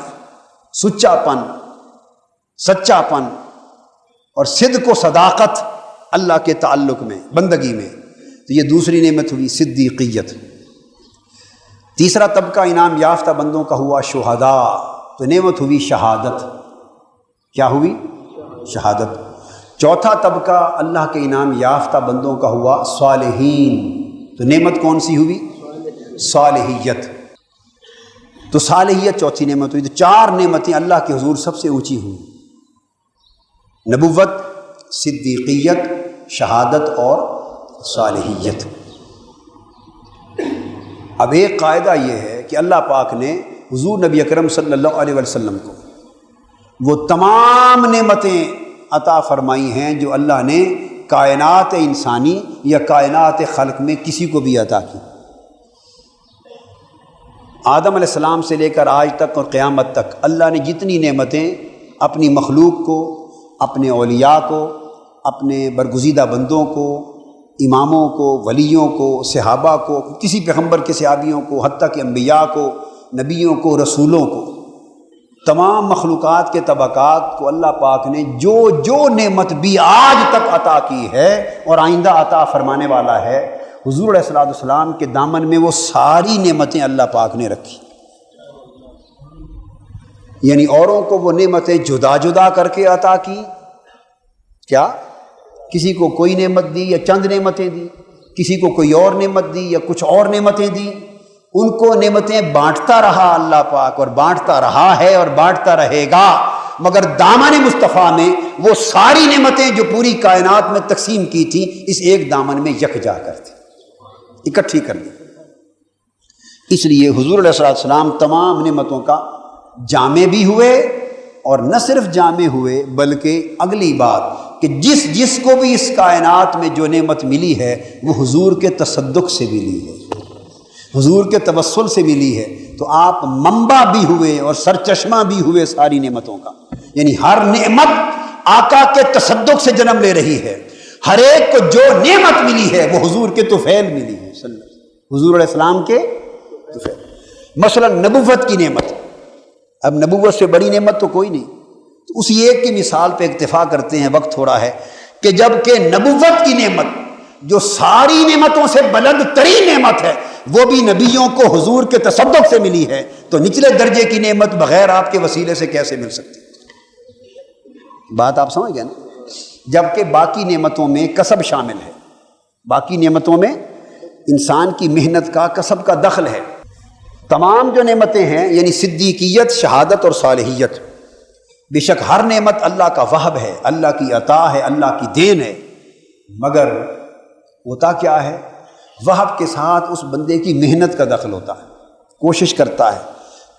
سچا پن اور صدق و صداقت اللہ کے تعلق میں، بندگی میں، تو یہ دوسری نعمت ہوئی صدیقیت۔ تیسرا طبقہ انعام یافتہ بندوں کا ہوا شہداء، تو نعمت ہوئی شہادت۔ کیا ہوئی؟ شہادت۔ چوتھا طبقہ اللہ کے انعام یافتہ بندوں کا ہوا صالحین، تو نعمت کون سی ہوئی؟ صالحیت۔ تو صالحیت چوتھی نعمت ہوئی۔ تو چار نعمتیں اللہ کے حضور سب سے اونچی ہوئی: نبوت، صدیقیت، شہادت اور صالحیت۔ اب ایک قاعدہ یہ ہے کہ اللہ پاک نے حضور نبی اکرم صلی اللہ علیہ وسلم کو وہ تمام نعمتیں عطا فرمائی ہیں جو اللہ نے کائنات انسانی یا کائنات خلق میں کسی کو بھی عطا کی۔ آدم علیہ السلام سے لے کر آج تک اور قیامت تک اللہ نے جتنی نعمتیں اپنی مخلوق کو، اپنے اولیاء کو، اپنے برگزیدہ بندوں کو، اماموں کو، ولیوں کو، صحابہ کو، کسی پیغمبر کے صحابیوں کو، حتیٰ کہ انبیاء کو، نبیوں کو، رسولوں کو، تمام مخلوقات کے طبقات کو اللہ پاک نے جو جو نعمت بھی آج تک عطا کی ہے اور آئندہ عطا فرمانے والا ہے، حضور علیہ السلام کے دامن میں وہ ساری نعمتیں اللہ پاک نے رکھی۔ یعنی اوروں کو وہ نعمتیں جدا جدا کر کے عطا کی، کیا کسی کو کوئی نعمت دی یا چند نعمتیں دی، کسی کو کوئی اور نعمت دی یا کچھ اور نعمتیں دی، ان کو نعمتیں بانٹتا رہا اللہ پاک، اور بانٹتا رہا ہے اور بانٹتا رہے گا، مگر دامن مصطفیٰ میں وہ ساری نعمتیں جو پوری کائنات میں تقسیم کی تھیں اس ایک دامن میں یکجا کر تھی، اکٹھی کر لی۔ اس لیے حضور علیہ السلام تمام نعمتوں کا جامع بھی ہوئے، اور نہ صرف جامع ہوئے بلکہ اگلی بات کہ جس کو بھی اس کائنات میں جو نعمت ملی ہے وہ حضور کے تصدق سے ملی ہے، حضور کے توسل سے ملی ہے، تو آپ منبع بھی ہوئے اور سرچشمہ بھی ہوئے ساری نعمتوں کا۔ یعنی ہر نعمت آقا کے تصدق سے جنم لے رہی ہے، ہر ایک کو جو نعمت ملی ہے وہ حضور کے طفیل ملی ہے، حضور علیہ السلام کے طفیل۔ مثلا نبوت کی نعمت، اب نبوت سے بڑی نعمت تو کوئی نہیں، تو اسی ایک کی مثال پہ اکتفا کرتے ہیں، وقت تھوڑا ہے، کہ جب کہ نبوت کی نعمت جو ساری نعمتوں سے بلند ترین نعمت ہے وہ بھی نبیوں کو حضور کے تصدق سے ملی ہے، تو نچلے درجے کی نعمت بغیر آپ کے وسیلے سے کیسے مل سکتی؟ بات آپ سمجھ گئے نا؟ جبکہ باقی نعمتوں میں کسب شامل ہے، باقی نعمتوں میں انسان کی محنت کا، کسب کا دخل ہے۔ تمام جو نعمتیں ہیں یعنی صدیقیت، شہادت اور صالحیت، بے شک ہر نعمت اللہ کا وہب ہے، اللہ کی عطا ہے، اللہ کی دین ہے، مگر ہوتا کیا ہے؟ وہب کے ساتھ اس بندے کی محنت کا دخل ہوتا ہے، کوشش کرتا ہے،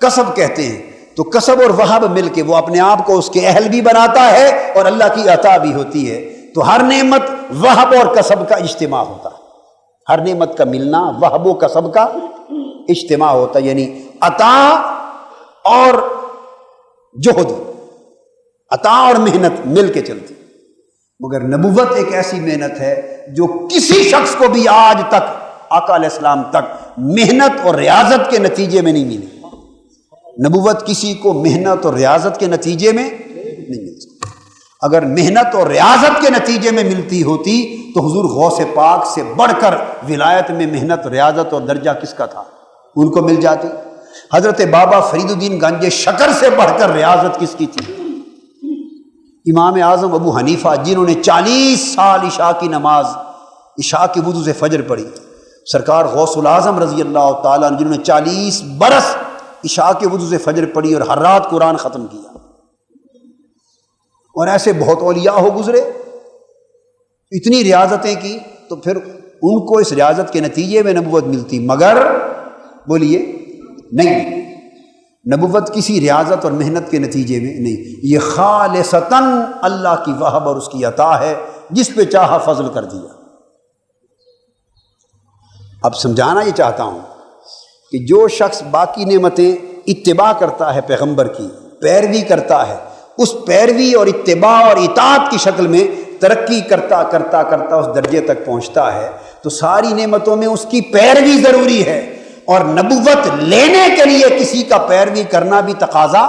کسب کہتے ہیں، تو کسب اور وہب مل کے وہ اپنے آپ کو اس کے اہل بھی بناتا ہے اور اللہ کی عطا بھی ہوتی ہے۔ تو ہر نعمت وہب اور کسب کا اجتماع ہوتا ہے، ہر نعمت کا ملنا وہب و کسب کا اجتماع ہوتا ہے، یعنی عطا اور جہد، عطا اور محنت مل کے چلتی۔ مگر نبوت ایک ایسی محنت ہے جو کسی شخص کو بھی آج تک، آقا علیہ السلام تک، محنت اور ریاضت کے نتیجے میں نہیں ملی۔ نبوت کسی کو محنت اور ریاضت کے نتیجے میں نہیں مل سکتی۔ اگر محنت اور ریاضت کے نتیجے میں ملتی ہوتی تو حضور غوث پاک سے بڑھ کر ولایت میں محنت، ریاضت اور درجہ کس کا تھا؟ ان کو مل جاتی۔ حضرت بابا فرید الدین گنج شکر سے بڑھ کر ریاضت کس کی تھی؟ امام اعظم ابو حنیفہ، جنہوں نے 40 سال عشاء کی نماز، عشاء کی وضو سے فجر پڑھی، سرکار غوث العظم رضی اللہ تعالیٰ عنہ، جنہوں نے 40 برس عشاء کے وضو سے فجر پڑھی اور ہر رات قرآن ختم کیا، اور ایسے بہت اولیاء ہو گزرے، اتنی ریاضتیں کی، تو پھر ان کو اس ریاضت کے نتیجے میں نبوت ملتی، مگر بولیے نہیں، نبوت کسی ریاضت اور محنت کے نتیجے میں نہیں، یہ خالصتاً اللہ کی وہب اور اس کی عطا ہے، جس پہ چاہا فضل کر دیا۔ اب سمجھانا یہ چاہتا ہوں کہ جو شخص باقی نعمتیں اتباع کرتا ہے، پیغمبر کی پیروی کرتا ہے، اس پیروی اور اتباع اور اطاعت کی شکل میں ترقی کرتا کرتا کرتا اس درجے تک پہنچتا ہے، تو ساری نعمتوں میں اس کی پیروی ضروری ہے، اور نبوت لینے کے لیے کسی کا پیروی کرنا بھی تقاضا۔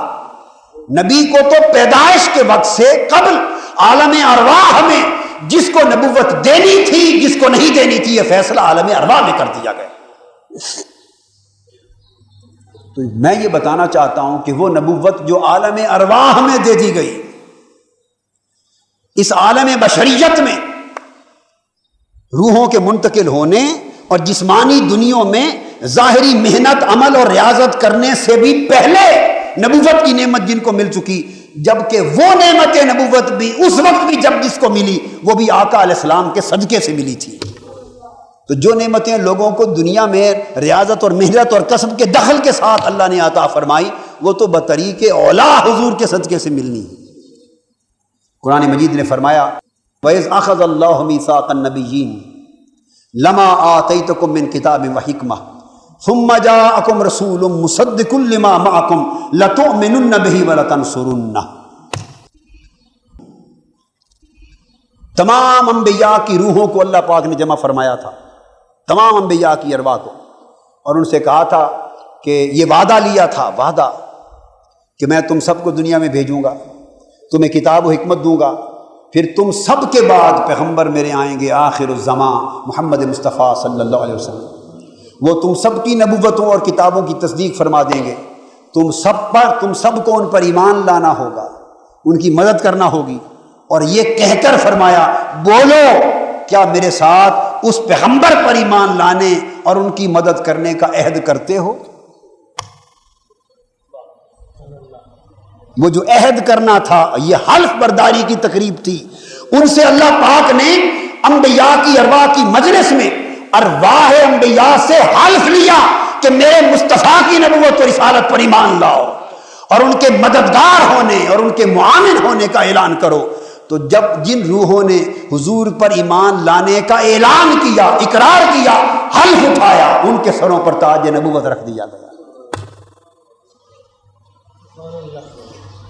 نبی کو تو پیدائش کے وقت سے قبل عالم ارواح میں جس کو نبوت دینی تھی جس کو نہیں دینی تھی، یہ فیصلہ عالم ارواح میں کر دیا گیا۔ تو میں یہ بتانا چاہتا ہوں کہ وہ نبوت جو عالم ارواح میں دے دی گئی، اس عالم بشریت میں روحوں کے منتقل ہونے اور جسمانی دنیا میں ظاہری محنت عمل اور ریاضت کرنے سے بھی پہلے نبوت کی نعمت جن کو مل چکی، جبکہ وہ نعمت نبوت بھی اس وقت بھی جب جس کو ملی وہ بھی آقا علیہ السلام کے صدقے سے ملی تھی۔ تو جو نعمتیں لوگوں کو دنیا میں ریاضت اور محنت اور کسب کے دخل کے ساتھ اللہ نے عطا فرمائی، وہ تو بطریق اولا حضور کے صدقے سے ملنی۔ قرآن مجید نے فرمایا وَإِذْ أَخَذَ اللَّهُ مِيثَاقَ النَّبِيِّينَ لَمَا آتَيْتُكُم مِّن كِتَابٍ وَحِكْمَةٍ ثُمَّ جَاءَكُمْ رَسُولٌ مُصَدِّقٌ لِّمَا مَعَكُمْ لَتُؤْمِنُنَّ بِهِ وَلَتَنصُرُنَّهُ۔ تمام انبیاء کی روحوں کو اللہ پاک نے جمع فرمایا تھا، تمام انبیاء کی ارواح کو، اور ان سے کہا تھا کہ یہ وعدہ لیا تھا، وعدہ کہ میں تم سب کو دنیا میں بھیجوں گا، تمہیں کتاب و حکمت دوں گا، پھر تم سب کے بعد پیغمبر میرے آئیں گے آخر الزمان محمد مصطفیٰ صلی اللہ علیہ وسلم، وہ تم سب کی نبوتوں اور کتابوں کی تصدیق فرما دیں گے، تم سب کو ان پر ایمان لانا ہوگا، ان کی مدد کرنا ہوگی، اور یہ کہہ کر فرمایا بولو کیا میرے ساتھ اس پیغمبر پر ایمان لانے اور ان کی مدد کرنے کا عہد کرتے ہو؟ وہ جو عہد کرنا تھا یہ حلف برداری کی تقریب تھی، ان سے اللہ پاک نے انبیاء کی ارواح کی مجلس میں ارواح انبیاء سے حلف لیا کہ میرے مصطفیٰ کی نبوت اور رسالت پر ایمان لاؤ اور ان کے مددگار ہونے اور ان کے معاون ہونے کا اعلان کرو۔ تو جب جن روحوں نے حضور پر ایمان لانے کا اعلان کیا، اقرار کیا، حلف اٹھایا، ان کے سروں پر تاج نبوت رکھ دیا گیا۔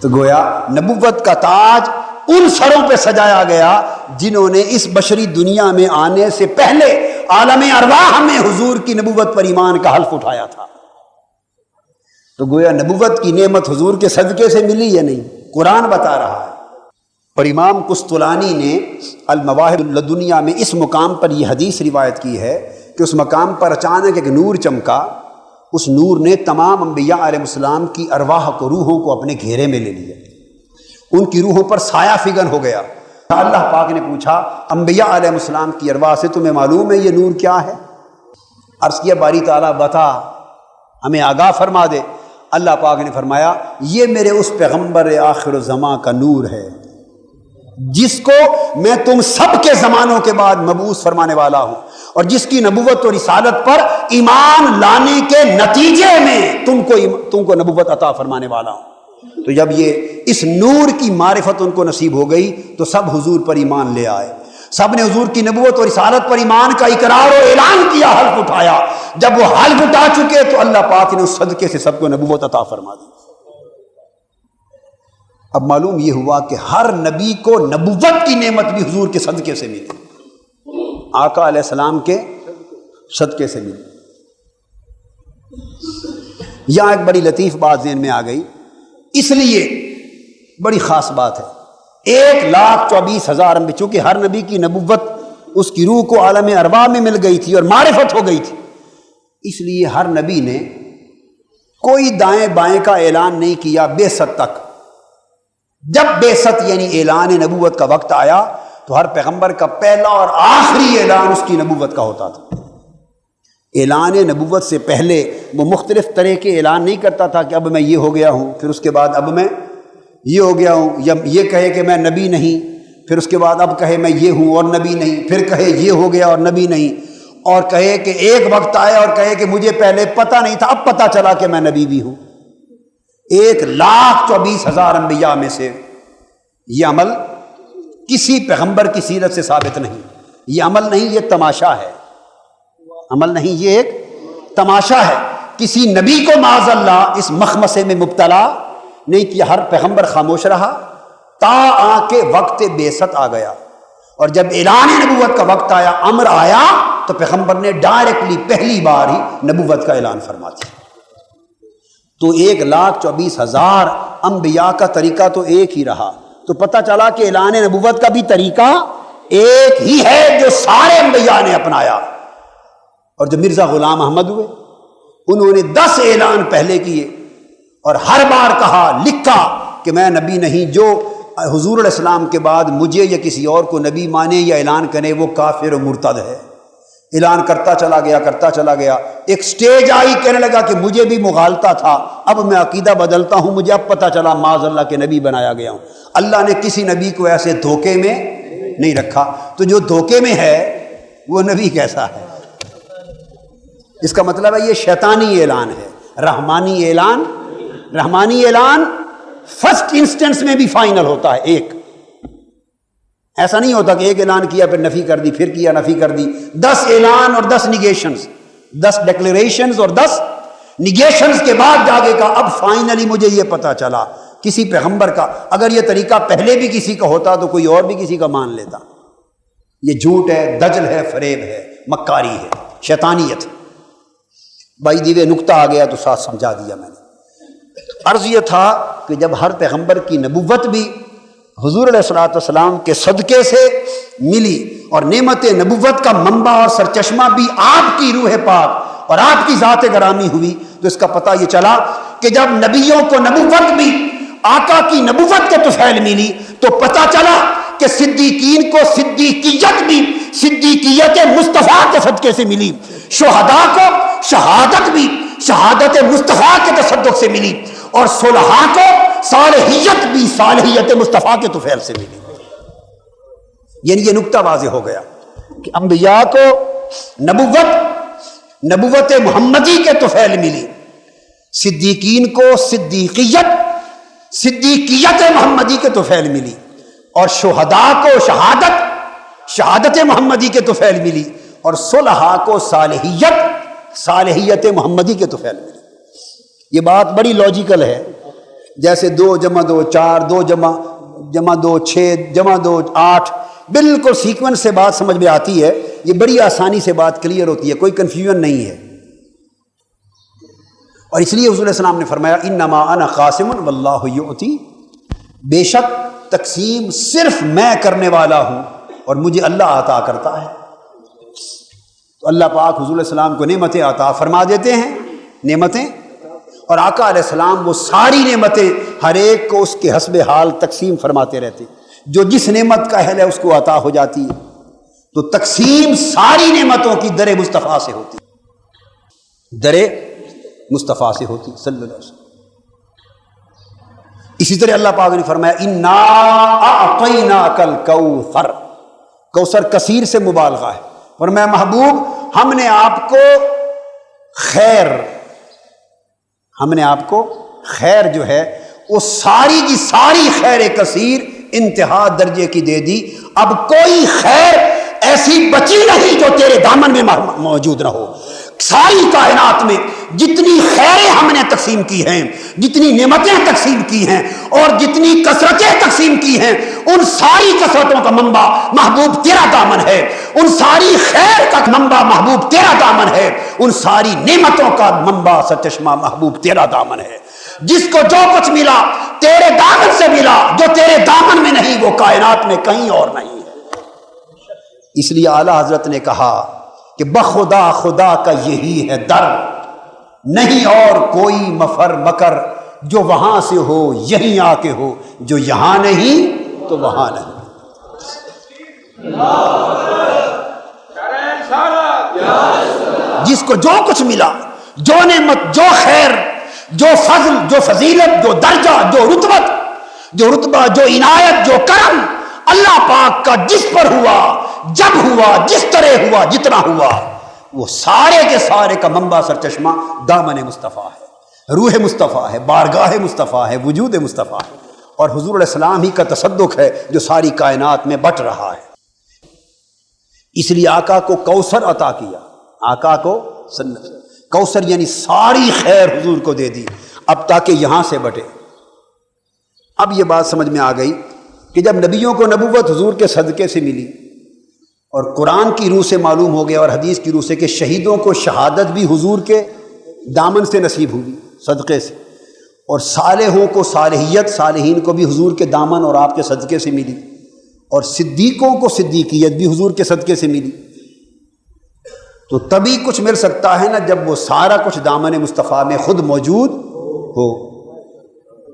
تو گویا نبوت کا تاج ان سروں پہ سجایا گیا جنہوں نے اس بشری دنیا میں آنے سے پہلے عالم ارواح میں حضور کی نبوت پر ایمان کا حلف اٹھایا تھا۔ تو گویا نبوت کی نعمت حضور کے صدقے سے ملی یا نہیں؟ قرآن بتا رہا ہے۔ اور امام قسطلانی نے المواہب اللدنیہ میں اس مقام پر یہ حدیث روایت کی ہے کہ اس مقام پر اچانک ایک نور چمکا، اس نور نے تمام انبیاء علیہ السلام کی ارواح کو، روحوں کو اپنے گھیرے میں لے لیا، ان کی روحوں پر سایہ فگن ہو گیا۔ اللہ پاک نے پوچھا انبیاء علیہ السلام کی ارواح سے تمہیں معلوم ہے یہ نور کیا ہے؟ عرض کیا باری تعالیٰ بتا، ہمیں آگاہ فرما دے۔ اللہ پاک نے فرمایا یہ میرے اس پیغمبر آخر الزمان کا نور ہے جس کو میں تم سب کے زمانوں کے بعد مبعوث فرمانے والا ہوں، اور جس کی نبوت اور رسالت پر ایمان لانے کے نتیجے میں تم کو نبوت عطا فرمانے والا ہوں۔ تو جب یہ اس نور کی معرفت ان کو نصیب ہو گئی تو سب حضور پر ایمان لے آئے، سب نے حضور کی نبوت اور رسالت پر ایمان کا اقرار و اعلان کیا، حلف اٹھایا۔ جب وہ حلف اٹھا چکے تو اللہ پاک نے اس صدقے سے سب کو نبوت عطا فرما دی۔ اب معلوم یہ ہوا کہ ہر نبی کو نبوت کی نعمت بھی حضور کے صدقے سے ملی، آقا علیہ السلام کے صدقے سے ملی۔ یہاں ایک بڑی لطیف بات ذہن میں آ گئی، اس لیے بڑی خاص بات ہے۔ 1,24,000 انبیاء، چونکہ ہر نبی کی نبوت اس کی روح کو عالم ارواح میں مل گئی تھی اور معرفت ہو گئی تھی، اس لیے ہر نبی نے کوئی دائیں بائیں کا اعلان نہیں کیا بعثت تک۔ جب بعثت یعنی اعلان نبوت کا وقت آیا تو ہر پیغمبر کا پہلا اور آخری اعلان اس کی نبوت کا ہوتا تھا۔ اعلان نبوت سے پہلے وہ مختلف طرح کے اعلان نہیں کرتا تھا کہ اب میں یہ ہو گیا ہوں، پھر اس کے بعد اب میں یہ ہو گیا ہوں، یا یہ کہے کہ میں نبی نہیں، پھر اس کے بعد اب کہے میں یہ ہوں اور نبی نہیں، پھر کہے یہ ہو گیا اور نبی نہیں، اور کہے کہ ایک وقت آئے اور کہے کہ مجھے پہلے پتہ نہیں تھا اب پتہ چلا کہ میں نبی بھی ہوں۔ 1,24,000 انبیاء میں سے یہ عمل کسی پیغمبر کی سیرت سے ثابت نہیں۔ یہ عمل نہیں، یہ تماشا ہے، عمل نہیں، یہ ایک تماشا ہے۔ کسی نبی کو معاذ اللہ اس مخمصے میں مبتلا نہیں کیا، ہر پیغمبر خاموش رہا تا آ کے وقت بعثت آ گیا، اور جب اعلان نبوت کا وقت آیا، امر آیا، تو پیغمبر نے ڈائریکٹلی پہلی بار ہی نبوت کا اعلان فرما دیا۔ تو 1,24,000 انبیاء کا طریقہ تو ایک ہی رہا، تو پتہ چلا کہ اعلان نبوت کا بھی طریقہ ایک ہی ہے جو سارے انبیاء نے اپنایا۔ اور جو مرزا غلام احمد ہوئے انہوں نے 10 اعلان پہلے کیے اور ہر بار کہا، لکھا کہ میں نبی نہیں، جو حضور علیہ السلام کے بعد مجھے یا کسی اور کو نبی مانے یا اعلان کرے وہ کافر و مرتد ہے۔ اعلان کرتا چلا گیا، ایک سٹیج آئی، کہنے لگا کہ مجھے بھی مغالطہ تھا، اب میں عقیدہ بدلتا ہوں، مجھے اب پتہ چلا معاذ اللہ کے نبی بنایا گیا ہوں۔ اللہ نے کسی نبی کو ایسے دھوکے میں نہیں رکھا، تو جو دھوکے میں ہے وہ نبی کیسا ہے؟ اس کا مطلب ہے یہ شیطانی اعلان ہے، رحمانی اعلان فرسٹ انسٹنس میں بھی فائنل ہوتا ہے۔ ایک ایسا نہیں ہوتا کہ ایک اعلان کیا پھر نفی کر دی، پھر کیا نفی کر دی۔ 10 اعلان اور 10 نیگیشنز، 10 ڈکلیریشنز اور 10 نیگیشنز کے بعد جاگے کا اب فائنلی مجھے یہ پتا چلا کسی پیغمبر کا اگر یہ طریقہ پہلے بھی کسی کا ہوتا تو کوئی اور بھی کسی کا مان لیتا۔ یہ جھوٹ ہے، دجل ہے، فریب ہے، مکاری ہے، شیطانیت۔ بھائی دیوے نکتہ آ گیا تو ساتھ سمجھا دیا میں نے۔ عرض یہ تھا کہ جب ہر پیغمبر کی نبوت بھی حضور علیہ الصلوۃ والسلام کے صدقے سے ملی اور نعمت نبوت کا منبع اور سرچشمہ بھی آپ کی روح پاک اور آپ کی ذات گرامی ہوئی، تو اس کا پتہ یہ چلا کہ جب نبیوں کو نبوت بھی آقا کی نبوت کے طفیل ملی تو پتہ چلا کہ صدیقین کو صدیقیت بھی صدیقیت مصطفیٰ کے صدقے سے ملی، شہداء کو شہادت بھی شہادت مصطفیٰ کے تصدق سے ملی، اور صلحاء کو صالحیت بھی صالحیت مصطفیٰ کے طفیل سے ملی۔ یعنی یہ نکتہ واضح ہو گیا کہ انبیاء کو نبوت محمدی کے طفیل ملی، صدیقین کو صدیقیت محمدی کے طفیل ملی، اور شہداء کو شہادت محمدی کے طفیل ملی، اور صلحاء کو صالحیت محمدی کے طفیل ملی۔ یہ بات بڑی لاجیکل ہے، جیسے 2 + 2 4، 2 + 2 6 + 2 8، بالکل سیکوینس سے بات سمجھ میں آتی ہے۔ یہ بڑی آسانی سے بات کلیئر ہوتی ہے، کوئی کنفیوژن نہیں ہے۔ اور اس لیے حضور علیہ السلام نے فرمایا انما انا قاسم واللہ یؤتی، بے شک تقسیم صرف میں کرنے والا ہوں اور مجھے اللہ عطا کرتا ہے۔ تو اللہ پاک حضور علیہ السلام کو نعمتیں عطا فرما دیتے ہیں، نعمتیں، اور آقا علیہ السلام وہ ساری نعمتیں ہر ایک کو اس کے حسب حال تقسیم فرماتے رہتے، جو جس نعمت کا اہل ہے اس کو عطا ہو جاتی ہے۔ تو تقسیم ساری نعمتوں کی در مصطفیٰ سے ہوتی، در مصطفیٰ سے ہوتی صلی اللہ علیہ وسلم۔ اسی طرح اللہ پاک نے فرمایا انا اعطیناک الکوثر، کوثر کثیر سے مبالغہ ہے، اور میں محبوب ہم نے آپ کو خیر جو ہے وہ ساری کی ساری خیر کثیر انتہا درجے کی دے دی۔ اب کوئی خیر ایسی بچی نہیں جو تیرے دامن میں موجود نہ ہو۔ ساری کائنات میں جتنی خیریں ہم نے تقسیم کی ہیں، جتنی نعمتیں تقسیم کی ہیں اور جتنی کثرتیں تقسیم کی ہیں، ان ساری کثرتوں کا منبع محبوب تیرا دامن ہے، ان ساری خیر کا منبع محبوب تیرا دامن ہے، ان ساری نعمتوں کا منبع سرچشمہ محبوب تیرا دامن ہے۔ جس کو جو کچھ ملا تیرے دامن سے ملا، جو تیرے دامن میں نہیں وہ کائنات میں کہیں اور نہیں ہے۔ اس لیے اعلیٰ حضرت نے کہا کہ بخدا خدا کا یہی ہے در، نہیں اور کوئی مفر مکر، جو وہاں سے ہو یہیں آ کے ہو، جو یہاں نہیں تو وہاں نہیں۔ جس کو جو کچھ ملا، جو نعمت، جو خیر، جو فضل، جو فضیلت، جو درجہ، جو رتبہ، جو عنایت، جو کرم اللہ پاک کا جس پر ہوا، جب ہوا، جس طرح ہوا، جتنا ہوا، وہ سارے کے سارے کا منبع سرچشمہ دامن مصطفیٰ ہے، روح مصطفیٰ ہے، بارگاہ مصطفیٰ ہے، وجود مصطفیٰ ہے، اور حضور علیہ السلام ہی کا تصدق ہے جو ساری کائنات میں بٹ رہا ہے۔ اس لیے آقا کو کوثر عطا کیا، آقا کو کوثر یعنی ساری خیر حضور کو دے دی، اب تاکہ یہاں سے بٹے۔ اب یہ بات سمجھ میں آ گئی کہ جب نبیوں کو نبوت حضور کے صدقے سے ملی اور قرآن کی روح سے معلوم ہو گیا اور حدیث کی روح سے کہ شہیدوں کو شہادت بھی حضور کے دامن سے نصیب ہوئی صدقے سے، اور صالحوں کو صالحیت، صالحین کو بھی حضور کے دامن اور آپ کے صدقے سے ملی، اور صدیقوں کو صدیقیت بھی حضور کے صدقے سے ملی، تو تبھی کچھ مل سکتا ہے نا جب وہ سارا کچھ دامن مصطفیٰ میں خود موجود ہو،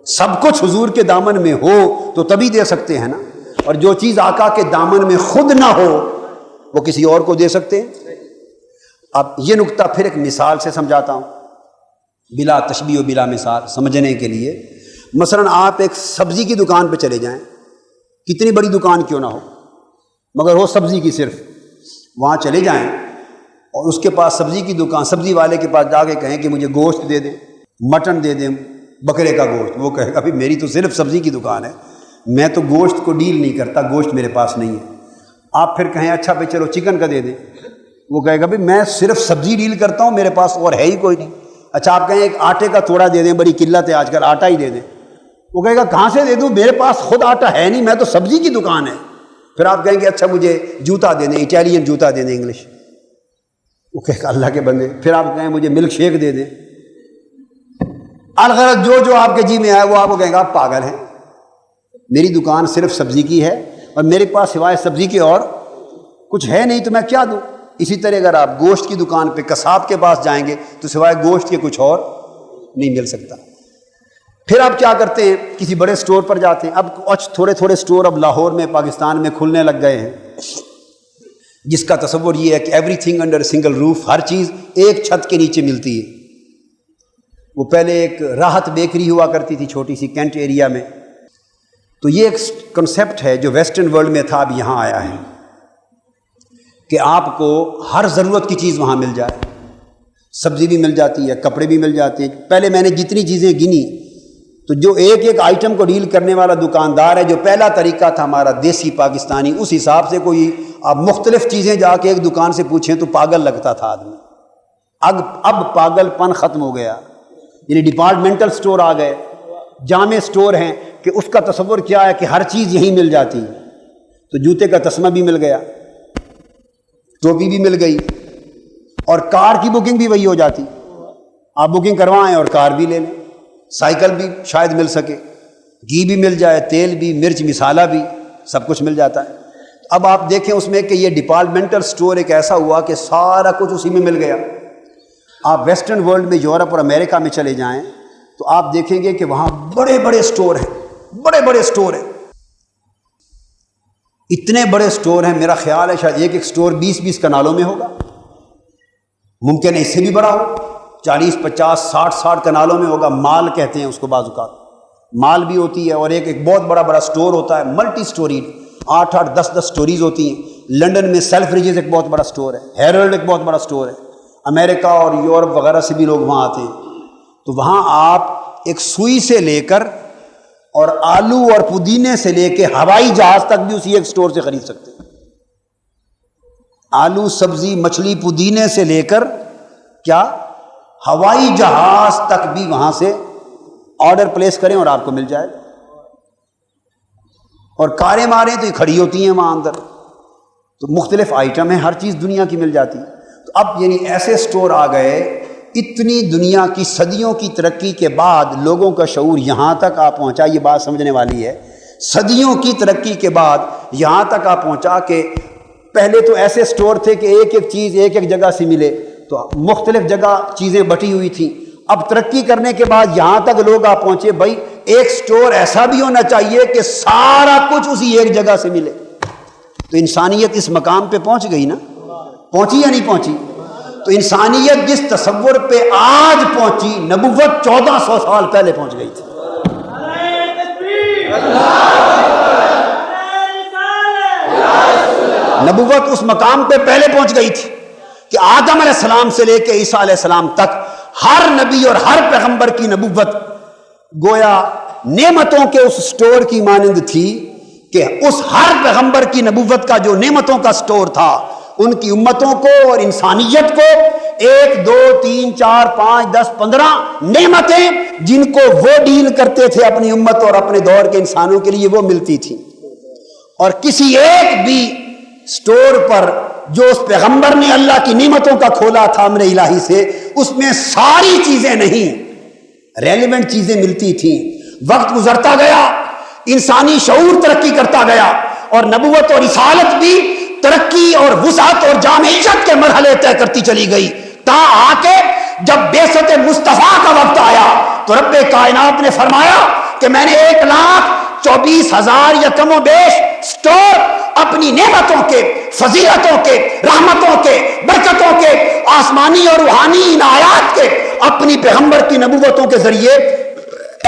سب کچھ حضور کے دامن میں ہو تو تبھی دے سکتے ہیں نا، اور جو چیز آقا کے دامن میں خود نہ ہو وہ کسی اور کو دے سکتے ہیں۔ اب یہ نقطہ پھر ایک مثال سے سمجھاتا ہوں، بلا تشبیہ و بلا مثال سمجھنے کے لیے۔ مثلا آپ ایک سبزی کی دکان پہ چلے جائیں، کتنی بڑی دکان کیوں نہ ہو مگر ہو سبزی کی صرف، وہاں چلے جائیں اور اس کے پاس سبزی کی دکان، سبزی والے کے پاس جا کے کہیں کہ مجھے گوشت دے دیں، مٹن دے دیں، بکرے کا گوشت، وہ کہے گا ابھی میری تو صرف سبزی کی دکان ہے، میں تو گوشت کو ڈیل نہیں کرتا، گوشت میرے پاس نہیں ہے۔ آپ پھر کہیں اچھا بھائی چلو چکن کا دے دیں، وہ کہے گا بھائی میں صرف سبزی ڈیل کرتا ہوں، میرے پاس اور ہے ہی کوئی نہیں۔ اچھا آپ کہیں ایک آٹے کا توڑا دے دیں، بڑی قلت ہے آج کل، آٹا ہی دے دیں، وہ کہے گا کہاں سے دے دوں، میرے پاس خود آٹا ہے نہیں، میں تو سبزی کی دکان ہے۔ پھر آپ کہیں گے اچھا مجھے جوتا دے دیں، اٹیلین جوتا دے دیں انگلش، وہ کہے گا اللہ کے بندے۔ پھر آپ کہیں مجھے ملک شیک دے دیں، الغرض جو آپ کے جی میں آئے وہ آپ کو کہیں گا آپ پاگل ہیں، میری دکان صرف سبزی کی ہے اور میرے پاس سوائے سبزی کے اور کچھ ہے نہیں، تو میں کیا دوں۔ اسی طرح اگر آپ گوشت کی دکان پہ قصاب کے پاس جائیں گے تو سوائے گوشت کے کچھ اور نہیں مل سکتا۔ پھر آپ کیا کرتے ہیں، کسی بڑے سٹور پر جاتے ہیں، اب تھوڑے تھوڑے سٹور اب لاہور میں پاکستان میں کھلنے لگ گئے ہیں، جس کا تصور یہ ہے کہ ایوری تھنگ انڈر سنگل روف، ہر چیز ایک چھت کے نیچے ملتی ہے۔ وہ پہلے ایک راحت بیکری ہوا کرتی تھی چھوٹی سی کینٹ ایریا میں، تو یہ ایک کنسیپٹ ہے جو ویسٹرن ورلڈ میں تھا، اب یہاں آیا ہے کہ آپ کو ہر ضرورت کی چیز وہاں مل جائے، سبزی بھی مل جاتی ہے، کپڑے بھی مل جاتے ہیں۔ پہلے میں نے جتنی چیزیں گنی تو جو ایک ایک آئٹم کو ڈیل کرنے والا دکاندار ہے، جو پہلا طریقہ تھا ہمارا دیسی پاکستانی، اس حساب سے کوئی آپ مختلف چیزیں جا کے ایک دکان سے پوچھیں تو پاگل لگتا تھا آدمی۔ اب پاگل پن ختم ہو گیا، یعنی ڈپارٹمنٹل سٹور آ گئے، جامع سٹور ہیں کہ اس کا تصور کیا ہے کہ ہر چیز یہیں مل جاتی ہے۔ تو جوتے کا تسمہ بھی مل گیا، ٹوپی بھی مل گئی، اور کار کی بکنگ بھی وہی ہو جاتی، آپ بکنگ کروائیں اور کار بھی لے لیں، سائیکل بھی شاید مل سکے، گھی بھی مل جائے، تیل بھی، مرچ مسالہ بھی، سب کچھ مل جاتا ہے۔ اب آپ دیکھیں اس میں کہ یہ ڈپارٹمنٹل سٹور ایک ایسا ہوا کہ سارا کچھ اسی میں مل گیا۔ آپ ویسٹرن ورلڈ میں یورپ اور امریکہ میں چلے جائیں تو آپ دیکھیں گے کہ وہاں بڑے بڑے سٹور ہیں، بڑے بڑے سٹور ہیں، اتنے بڑے سٹور ہیں، میرا خیال ہے شاید ایک ایک سٹور 20-20 کنالوں میں ہوگا، ممکن ہے اس سے بھی بڑا ہو، 40, 50, 60 کنالوں میں ہوگا۔ مال کہتے ہیں اس کو، بعض اوقات مال بھی ہوتی ہے، اور ایک بہت بڑا بڑا سٹور ہوتا ہے، ملٹی سٹوریڈ، 8-8, 10-10 سٹوریز ہوتی ہیں۔ لنڈن میں سیلف ریجز ایک بہت بڑا سٹور ہے، ہیرلڈ ایک بہت بڑا سٹور ہے، امریکہ اور یورپ وغیرہ سے بھی لوگ وہاں آتے ہیں۔ تو وہاں آپ ایک سوئی سے لے کر اور آلو اور پودینے سے لے کے ہوائی جہاز تک بھی اسی ایک سٹور سے خرید سکتے ہیں۔ آلو، سبزی، مچھلی، پودینے سے لے کر کیا ہوائی جہاز تک بھی وہاں سے آرڈر پلیس کریں اور آپ کو مل جائے، اور کاریں ماریں تو یہ کھڑی ہوتی ہیں وہاں اندر، تو مختلف آئٹم ہیں، ہر چیز دنیا کی مل جاتی ہے۔ تو اب یعنی ایسے سٹور آ گئے، اتنی دنیا کی صدیوں کی ترقی کے بعد لوگوں کا شعور یہاں تک آ پہنچا، یہ بات سمجھنے والی ہے، صدیوں کی ترقی کے بعد یہاں تک آ پہنچا کہ پہلے تو ایسے سٹور تھے کہ ایک ایک چیز ایک ایک جگہ سے ملے، تو مختلف جگہ چیزیں بٹی ہوئی تھیں۔ اب ترقی کرنے کے بعد یہاں تک لوگ آ پہنچے، بھائی ایک سٹور ایسا بھی ہونا چاہیے کہ سارا کچھ اسی ایک جگہ سے ملے۔ تو انسانیت اس مقام پہ پہنچ گئی نا، پہنچی یا نہیں پہنچی؟ تو انسانیت جس تصور پہ آج پہنچی، نبوت 1400 سال پہلے پہنچ گئی تھی۔ نبوت اس مقام پہ پہلے پہنچ گئی تھی کہ آدم علیہ السلام سے لے کے عیسیٰ علیہ السلام تک ہر نبی اور ہر پیغمبر کی نبوت گویا نعمتوں کے اس سٹور کی مانند تھی کہ اس ہر پیغمبر کی نبوت کا جو نعمتوں کا سٹور تھا، ان کی امتوں کو اور انسانیت کو 1, 2, 3, 4, 5, 10, 15 نعمتیں جن کو وہ ڈیل کرتے تھے اپنی امت اور اپنے دور کے انسانوں کے لیے، وہ ملتی تھی۔ اور کسی ایک بھی سٹور پر جو اس پیغمبر نے اللہ کی نعمتوں کا کھولا تھا امر الہی سے، اس میں ساری چیزیں نہیں، ریلیونٹ چیزیں ملتی تھیں۔ وقت گزرتا گیا، انسانی شعور ترقی کرتا گیا، اور نبوت اور رسالت بھی ترقی اور وسعت اور جامعیت کے مرحلے طے کرتی چلی گئی، تا آ کے جب بعثت مصطفیٰ کا وقت آیا تو رب کائنات نے فرمایا کہ میں نے 1,24,000 یا کم و بیش سٹور اپنی نعمتوں کے، فضیلتوں کے، رحمتوں کے، برکتوں کے، آسمانی اور روحانی عنایات کے اپنی پیغمبر کی نبوتوں کے ذریعے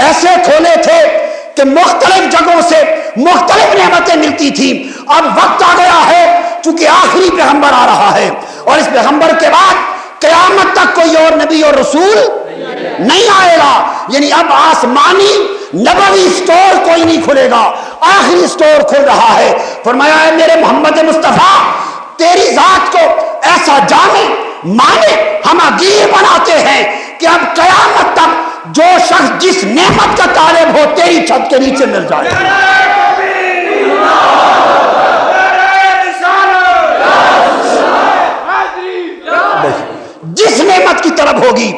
ایسے کھولے تھے کہ مختلف جگہوں سے مختلف نعمتیں ملتی تھیں۔ اب وقت آ گیا ہے چونکہ آخری پیغمبر آ رہا ہے، اور اس پیغمبر کے بعد قیامت تک کوئی اور نبی اور رسول نہیں آئے گا، یعنی اب آسمانی نبوی سٹور کوئی نہیں کھلے گا، آخری سٹور کھل رہا ہے۔ فرمایا ہے میرے محمد مصطفیٰ تیری ذات کو ایسا جامع مانے ہماگیر بناتے ہیں کہ اب قیامت تک جو شخص جس نعمت کا طالب ہو تیری چھت کے نیچے مل جائے۔ جس نعمت کی طلب ہوگی،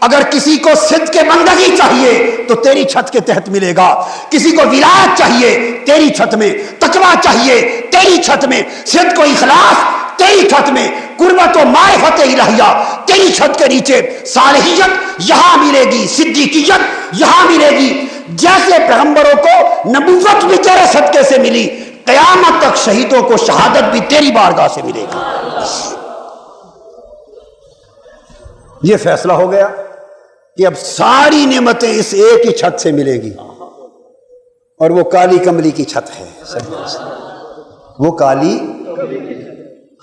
اگر کسی کو صدق بندگی چاہیے تو تیری چھت کے تحت ملے گا، کسی کو ولایت چاہیے تیری چھت میں، تقویٰ چاہیے تیری چھت میں، صدق و اخلاص تیری چھت میں، قربت و معرفت الہیہ تیری چھت کے نیچے، صالحیت یہاں ملے گی، صدیقیت یہاں ملے گی۔ جیسے پیغمبروں کو نبوت بھی تیرے صدقے سے ملی، قیامت تک شہیدوں کو شہادت بھی تیری بارگاہ سے ملے گی۔ یہ فیصلہ ہو گیا کہ اب ساری نعمتیں اس ایک ہی چھت سے ملے گی، اور وہ کالی کملی کی چھت ہے، وہ کالی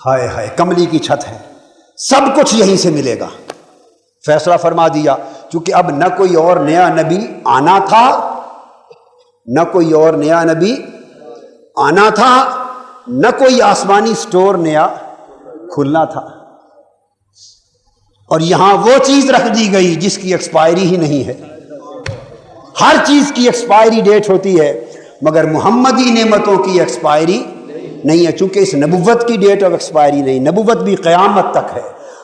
ہائے ہائے کملی کی چھت ہے، سب کچھ یہیں سے ملے گا۔ فیصلہ فرما دیا، چونکہ اب نہ کوئی اور نیا نبی آنا تھا، نہ کوئی اور نیا نبی آنا تھا، نہ کوئی آسمانی سٹور نیا کھلنا تھا، اور یہاں وہ چیز رکھ دی گئی جس کی ایکسپائری ہی نہیں ہے۔ ہر چیز کی ایکسپائری ڈیٹ ہوتی ہے، مگر محمدی نعمتوں کی ایکسپائری نہیں ہے، چونکہ اس نبوت کی ڈیٹ آف ایکسپائری نہیں، نبوت بھی قیامت تک ہے،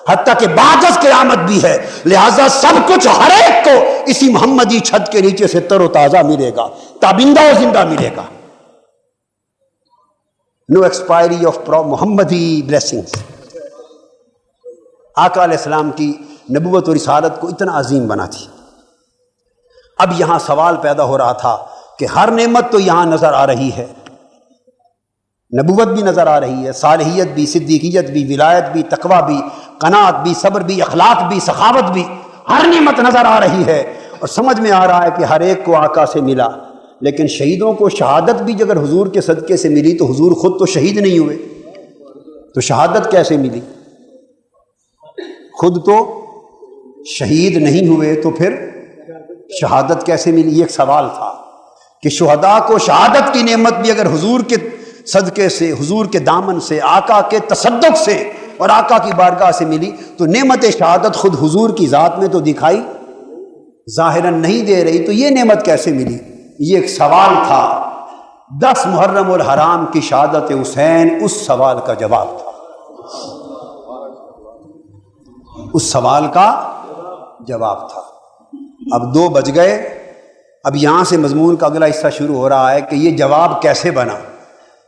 حتیٰ کہ بعد از قیامت بھی ہے، لہٰذا سب کچھ ہر ایک کو اسی محمدی چھت کے نیچے سے تر و تازہ ملے گا، تابندہ و زندہ ملے گا۔ نو ایکسپائری آف محمدی بلیسنگز۔ آقا علیہ السلام کی نبوت و رسالت کو اتنا عظیم بنا تھی۔ اب یہاں سوال پیدا ہو رہا تھا کہ ہر نعمت تو یہاں نظر آ رہی ہے، نبوت بھی نظر آ رہی ہے، صالحیت بھی، صدیقیت بھی، ولایت بھی، تقویٰ بھی، قناعت بھی، صبر بھی، اخلاق بھی، سخاوت بھی، ہر نعمت نظر آ رہی ہے، اور سمجھ میں آ رہا ہے کہ ہر ایک کو آقا سے ملا، لیکن شہیدوں کو شہادت بھی اگر حضور کے صدقے سے ملی تو حضور خود تو شہید نہیں ہوئے، تو شہادت کیسے ملی؟ خود تو شہید نہیں ہوئے تو پھر شہادت کیسے ملی؟ یہ ایک سوال تھا کہ شہداء کو شہادت کی نعمت بھی اگر حضور کے صدقے سے، حضور کے دامن سے، آقا کے تصدق سے اور آقا کی بارگاہ سے ملی، تو نعمت شہادت خود حضور کی ذات میں تو دکھائی ظاہراً نہیں دے رہی، تو یہ نعمت کیسے ملی؟ یہ ایک سوال تھا۔ 10 محرم الحرام کی شہادت حسین اس سوال کا جواب تھا، اس سوال کا جواب تھا۔ اب 2 بج گئے، اب یہاں سے مضمون کا اگلا حصہ شروع ہو رہا ہے کہ یہ جواب کیسے بنا؟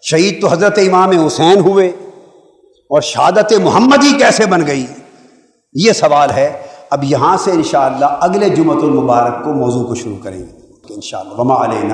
شہید تو حضرت امام حسین ہوئے، اور شہادت محمدی کیسے بن گئی؟ یہ سوال ہے۔ اب یہاں سے انشاءاللہ اگلے جمعۃ المبارک کو موضوع کو شروع کریں گے انشاءاللہ۔ وما علینا